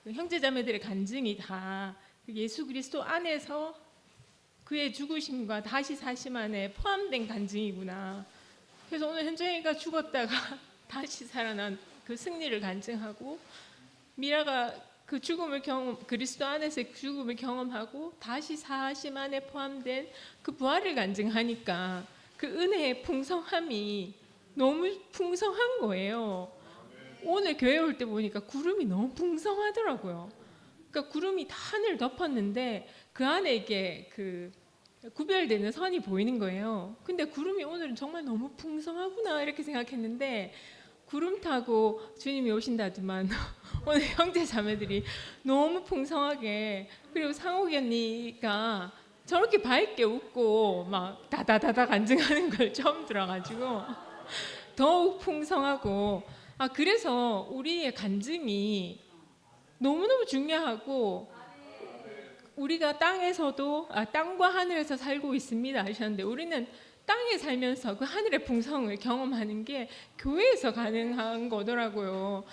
그 형제자매들의 간증이 다 예수 그리스도 안에서 그의 죽으심과 다시 사심 안에 포함된 간증이구나. 그래서 오늘 현정이가 죽었다가 다시 살아난 그 승리를 간증하고 미라가 그 죽음을 그리스도 안에서의 죽음을 경험하고 다시 사심 안에 포함된 그 부활을 간증하니까 그 은혜의 풍성함이 너무 풍성한 거예요. 오늘 교회 올 때 보니까 구름이 너무 풍성하더라고요. 그러니까 구름이 다 하늘 덮었는데 그 안에 이게 그 구별되는 선이 보이는 거예요. 근데 구름이 오늘은 정말 너무 풍성하구나 이렇게 생각했는데 구름 타고 주님이 오신다지만 오늘 형제 자매들이 너무 풍성하게 그리고 상욱이 언니가 저렇게 밝게 웃고 막 다다다다 간증하는 걸 처음 들어가지고 더욱 풍성하고 그래서 우리의 간증이 너무너무 중요하고 우리가 땅에서도 땅과 하늘에서 살고 있습니다 하셨는데 우리는 땅에 살면서 그 하늘의 풍성을 경험하는 게 교회에서 가능한 거더라고요.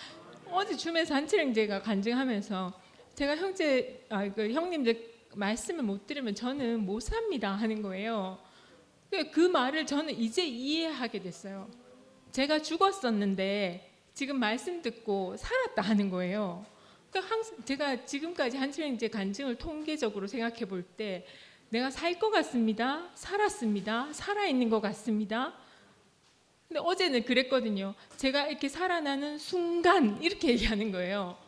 어제 줌에서 한칠행제가 간증하면서 제가 그 형님들 말씀을 못 들으면 저는 못 삽니다 하는 거예요. 그 말을 저는 이제 이해하게 됐어요. 제가 죽었었는데 지금 말씀 듣고 살았다 하는 거예요. 그러니까 항상 제가 지금까지 한칠행제 간증을 통계적으로 생각해 볼 때 내가 살 것 같습니다. 살았습니다. 살아있는 것 같습니다. 근데 어제는 그랬거든요. 제가 이렇게 살아나는 순간 이렇게 얘기하는 거예요.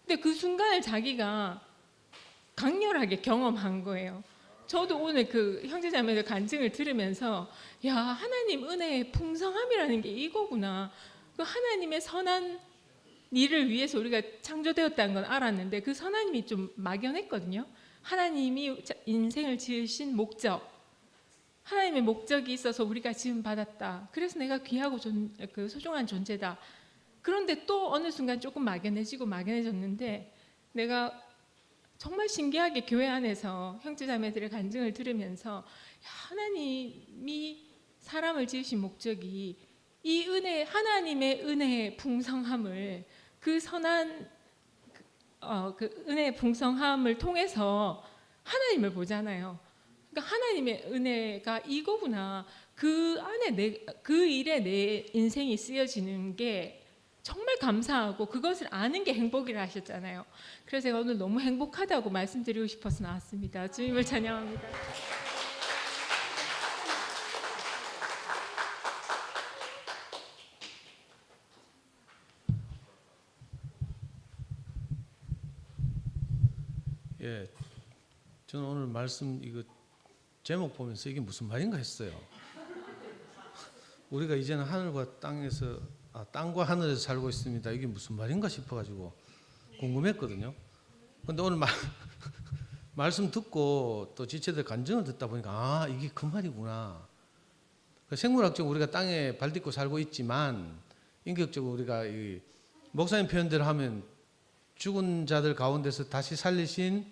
근데 그 순간을 자기가 강렬하게 경험한 거예요. 저도 오늘 그 형제자매들 간증을 들으면서 야 하나님 은혜의 풍성함이라는 게 이거구나. 그 하나님의 선한 일을 위해서 우리가 창조되었다는 건 알았는데 그 선함이 좀 막연했거든요. 하나님이 인생을 지으신 목적, 하나님의 목적이 있어서 우리가 지음 받았다. 그래서 내가 귀하고 그 소중한 존재다. 그런데 또 어느 순간 조금 막연해졌는데 내가 정말 신기하게 교회 안에서 형제자매들의 간증을 들으면서 하나님이 사람을 지으신 목적이 이 은혜, 하나님의 은혜의 풍성함을 그 선한 그 은혜의 풍성함을 통해서 하나님을 보잖아요. 그러니까 하나님의 은혜가 이거구나. 그 안에 그 일에 내 인생이 쓰여지는 게 정말 감사하고 그것을 아는 게 행복이라 하셨잖아요. 그래서 제가 오늘 너무 행복하다고 말씀드리고 싶어서 나왔습니다. 주님을 찬양합니다.
예, 저는 오늘 말씀 이거 제목 보면서 이게 무슨 말인가 했어요. 우리가 이제는 하늘과 땅에서 땅과 하늘에서 살고 있습니다. 이게 무슨 말인가 싶어가지고 궁금했거든요. 근데 오늘 말씀 듣고 또 지체들 간증을 듣다 보니까 아 이게 그 말이구나. 생물학적으로 우리가 땅에 발 딛고 살고 있지만 인격적으로 우리가 이 목사님 표현대로 하면 죽은 자들 가운데서 다시 사신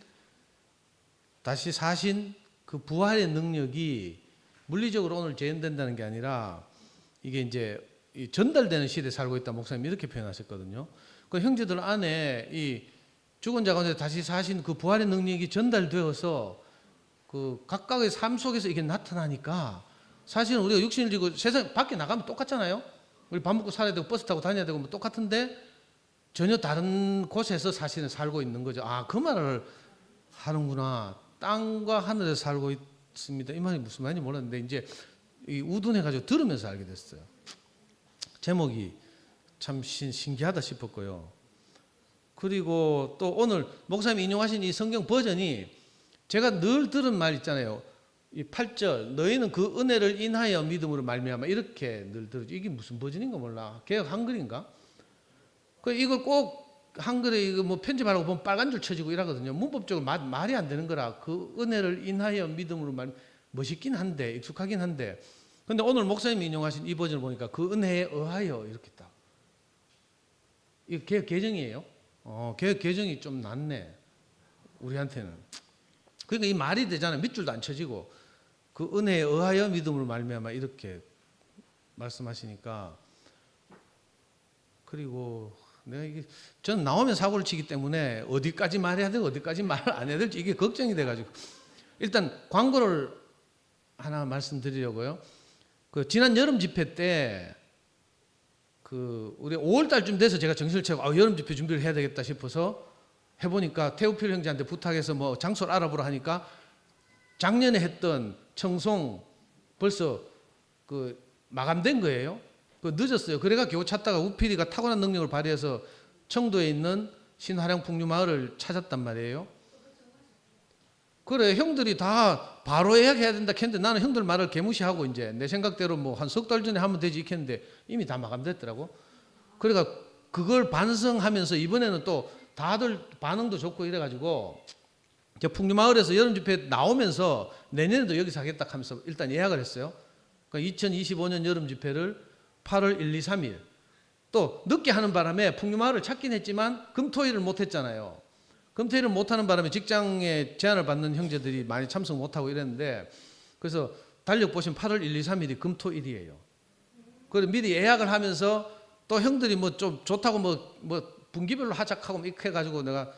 그 부활의 능력이 물리적으로 오늘 재현된다는 게 아니라 이게 이제 전달되는 시대에 살고 있다. 목사님 이렇게 표현하셨거든요. 그 형제들 안에 이 죽은 자 가운데 다시 사신 그 부활의 능력이 전달되어서 그 각각의 삶 속에서 이게 나타나니까 사실은 우리가 육신을 지고 세상 밖에 나가면 똑같잖아요. 우리 밥 먹고 살아야 되고 버스 타고 다녀야 되고 뭐 똑같은데 전혀 다른 곳에서 사실은 살고 있는 거죠. 아, 그 말을 하는구나. 땅과 하늘에 살고 있습니다. 이 말이 무슨 말인지 몰랐는데 이제 이 우둔해가지고 들으면서 알게 됐어요. 제목이 참 신기하다 싶었고요. 그리고 또 오늘 목사님이 인용하신 이 성경 버전이 제가 늘 들은 말 있잖아요. 이 8절 너희는 그 은혜를 인하여 믿음으로 말미암아 이렇게 늘 들었죠. 이게 무슨 버전인가 몰라. 개역 한글인가? 그 이걸 꼭 한글에 이거 뭐 편집하라고 보면 빨간 줄 쳐지고 이러거든요. 문법적으로 말이 안 되는 거라. 그 은혜를 인하여 믿음으로 말 멋있긴 한데 익숙하긴 한데 근데 오늘 목사님이 인용하신 이 버전을 보니까 그 은혜에 의하여 이렇게 딱. 이거 개역 개정이에요. 개역 개정이 좀 낫네. 우리한테는. 그러니까 이 말이 되잖아요. 밑줄도 안 쳐지고 그 은혜에 의하여 믿음으로 말미암아 이렇게 말씀하시니까 그리고 내가 이게 저는 나오면 사고를 치기 때문에 어디까지 말해야 되고 어디까지 말 안 해야 될지 이게 걱정이 돼가지고 일단 광고를 하나 말씀드리려고요. 그 지난 여름 집회 때 그 우리 5월 달쯤 돼서 제가 정신을 차리고 여름 집회 준비를 해야 되겠다 싶어서 해보니까 태우필 형제한테 부탁해서 뭐 장소를 알아보라 하니까 작년에 했던 청송 벌써 그 마감된 거예요. 그 늦었어요. 그래가 겨우 찾다가 우필이가 타고난 능력을 발휘해서 청도에 있는 신화령 풍류마을을 찾았단 말이에요. 그래 형들이 다 바로 예약해야 된다 했는데 나는 형들 말을 개무시하고 이제 내 생각대로 뭐 한 석 달 전에 하면 되지 했는데 이미 다 마감됐더라고. 그러니까 그걸 반성하면서 이번에는 또 다들 반응도 좋고 이래가지고 풍류마을에서 여름 집회 나오면서 내년에도 여기서 하겠다 하면서 일단 예약을 했어요. 그러니까 2025년 여름 집회를 8월 1, 2, 3일 또 늦게 하는 바람에 풍류마을을 찾긴 했지만 금토일을 못했잖아요. 금토일을 못하는 바람에 직장에 제한을 받는 형제들이 많이 참석 못하고 이랬는데 그래서 달력 보시면 8월 1, 2, 3일이 금토일이에요. 그래서 미리 예약을 하면서 또 형들이 뭐 좀 좋다고 뭐 분기별로 하자하고 이렇게 해가지고 내가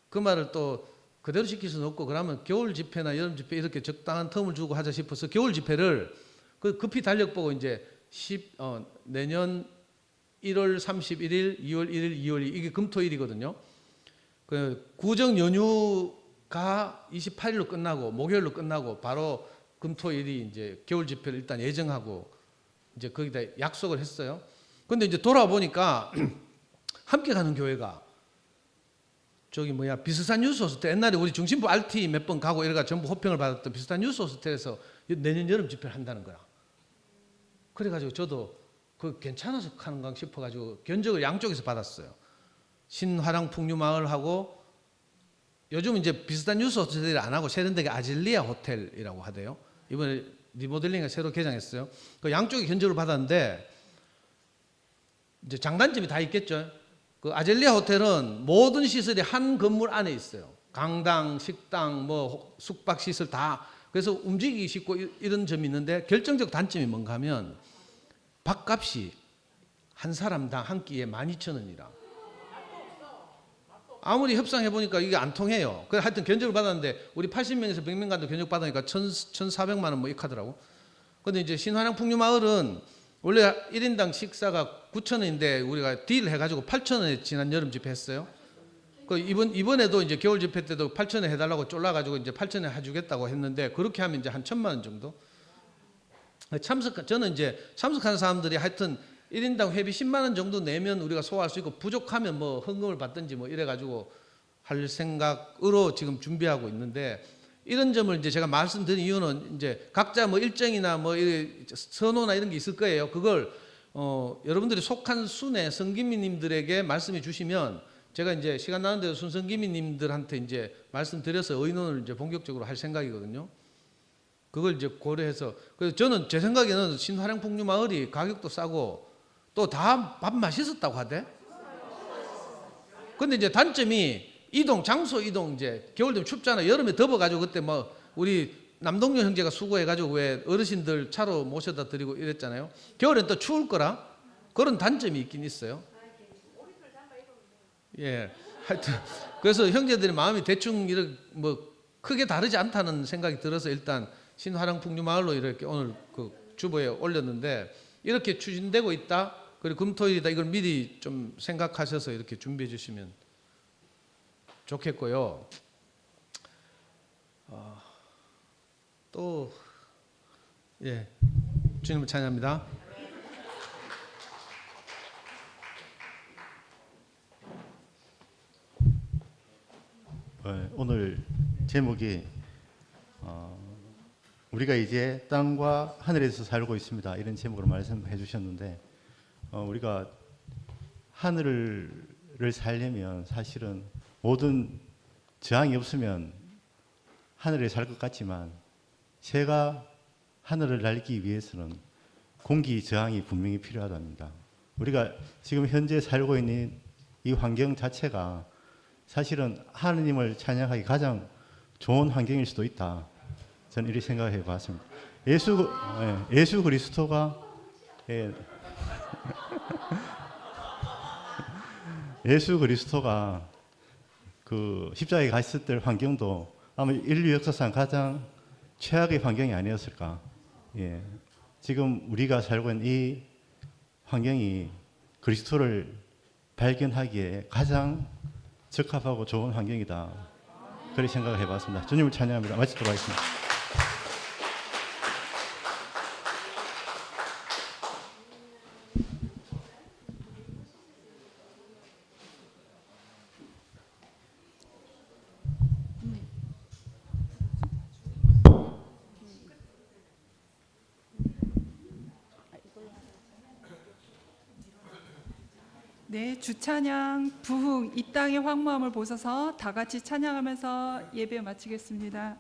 그 말을 또 그대로 지킬 수는 없고 그러면 겨울 집회나 여름 집회 이렇게 적당한 텀을 주고 하자 싶어서 겨울 집회를 그 급히 달력 보고 이제 내년 1월 31일, 2월 1일, 2월 2일 이게 금토일이거든요. 그 구정 연휴가 28일로 끝나고 목요일로 끝나고 바로 금토일이 이제 겨울 집회를 일단 예정하고 이제 거기다 약속을 했어요. 근데 이제 돌아보니까 함께 가는 교회가 저기 비슷한 뉴스 호스텔 옛날에 우리 중심부 RT 몇 번 가고 이래가 전부 호평을 받았던 비슷한 뉴스 호스텔에서 내년 여름 집회를 한다는 거야. 그래가지고 저도 그 괜찮아서 하는가 싶어가지고 견적을 양쪽에서 받았어요. 신화랑 풍류마을하고 요즘 이제 비슷한 뉴스 호텔이 안 하고 세련되게 아질리아 호텔이라고 하대요. 이번에 리모델링을 새로 개장했어요. 그 양쪽에 견적을 받았는데 이제 장단점이 다 있겠죠. 그 아젤리아 호텔은 모든 시설이 한 건물 안에 있어요. 강당, 식당, 뭐 숙박 시설 다. 그래서 움직이기 쉽고 이런 점이 있는데 결정적 단점이 뭔가 하면 밥값이 한 사람당 한 끼에 12,000원이라. 아무리 협상해 보니까 이게 안 통해요. 그래서 하여튼 견적을 받았는데 우리 80명에서 100명 간도 견적 받으니까 1,400만 원 뭐 이렇게 하더라고. 근데 이제 신화랑 풍류마을은 원래 1인당 식사가 9,000원인데 우리가 딜 해가지고 8,000원에 지난 여름 집회 했어요. 그 이번에도 이제 겨울 집회 때도 8,000원 해달라고 쫄라가지고 이제 8,000원 해주겠다고 했는데 그렇게 하면 이제 한 1,000만 원 정도. 저는 이제 참석하는 사람들이 하여튼 1인당 회비 10만 원 정도 내면 우리가 소화할 수 있고 부족하면 뭐 헌금을 받든지 뭐 이래가지고 할 생각으로 지금 준비하고 있는데 이런 점을 이제 제가 말씀드린 이유는 이제 각자 뭐 일정이나 뭐 선호나 이런 게 있을 거예요. 그걸 여러분들이 속한 순에 성김미님들에게 말씀해 주시면
제가 이제 시간 나는 대로 순성기미님들한테 이제 말씀드려서 의논을 이제 본격적으로 할 생각이거든요. 그걸 이제 고려해서 그래서 저는 제 생각에는 신화량풍류 마을이 가격도 싸고 또 다 밥 맛있었다고 하대. 근데 이제 단점이 이동 장소 이동 이제 겨울 되면 춥잖아. 여름에 더워가지고 그때 뭐 우리 남동료 형제가 수고해가지고 왜 어르신들 차로 모셔다 드리고 이랬잖아요. 겨울엔 또 추울 거라 그런 단점이 있긴 있어요. 예, 하여튼 그래서 형제들의 마음이 대충 이렇게 뭐 크게 다르지 않다는 생각이 들어서 일단 신화랑풍류 마을로 이렇게 오늘 그 주보에 올렸는데 이렇게 추진되고 있다. 그리고 금토일이다. 이걸 미리 좀 생각하셔서 이렇게 준비해 주시면 좋겠고요. 또 예, 주님을 찬양합니다.
오늘 제목이 우리가 이제 땅과 하늘에서 살고 있습니다. 이런 제목으로 말씀해 주셨는데 우리가 하늘을 살려면 사실은 모든 저항이 없으면 하늘에 살 것 같지만 새가 하늘을 날기 위해서는 공기 저항이 분명히 필요하답니다. 우리가 지금 현재 살고 있는 이 환경 자체가 사실은 하느님을 찬양하기 가장 좋은 환경일 수도 있다. 저는 이렇게 생각해 봤습니다. 예수 그리스도가 예수 그리스도가 그 십자가에 갔을 때 환경도 아마 인류 역사상 가장 최악의 환경이 아니었을까. 예. 지금 우리가 살고 있는 이 환경이 그리스도를 발견하기에 가장 적합하고 좋은 환경이다. 그렇게 생각을 해봤습니다. 주님을 찬양합니다. 마치도록 하겠습니다.
네, 주찬양 부흥 이 땅의 황무함을 보셔서 다 같이 찬양하면서 예배 마치겠습니다.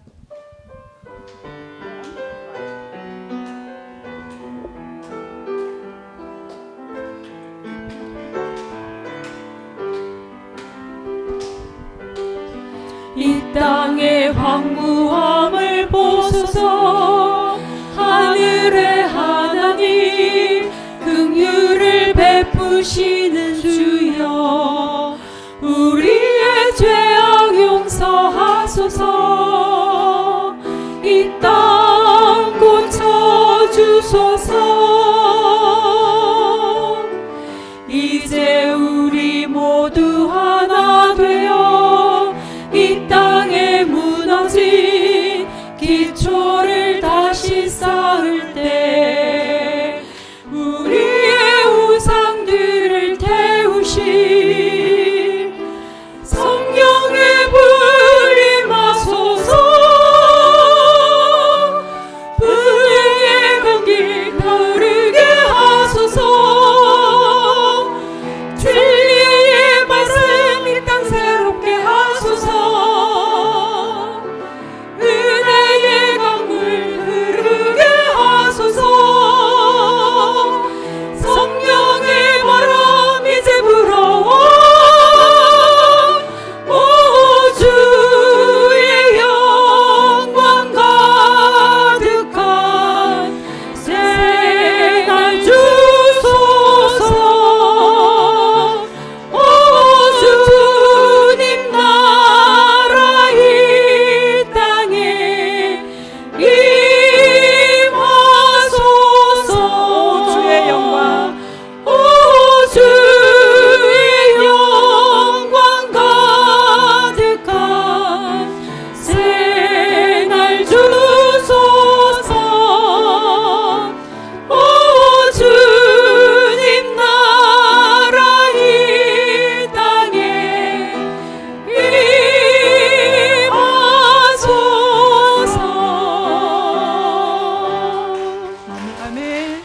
이 땅의 황무함을 보소서. 하늘의 하나님 긍휼을 베푸시는 주여, 우리의 죄악 용서하소서. 이 땅 고쳐주소서. 이제 우리 모두 하나 되어 이 땅에 무너진 기초를 다시 쌓을 때 우리의 우상들을 태우실 성령의 불 임하소서. 불의 감기 타오르게 하소서. 진리의 말씀 이 땅 새롭게 하소서. 은혜의 강물 흐르게 하소서. 성령의 바람 이제 불어와 오 주의 영광 가득한 새날 주소서. 오 주님 나라 이 땅에 임하소서. 주의 영광 오 주의 영광 가득한 새날 주소서. 오 주님 나라 이 땅에 임하소서.
아멘.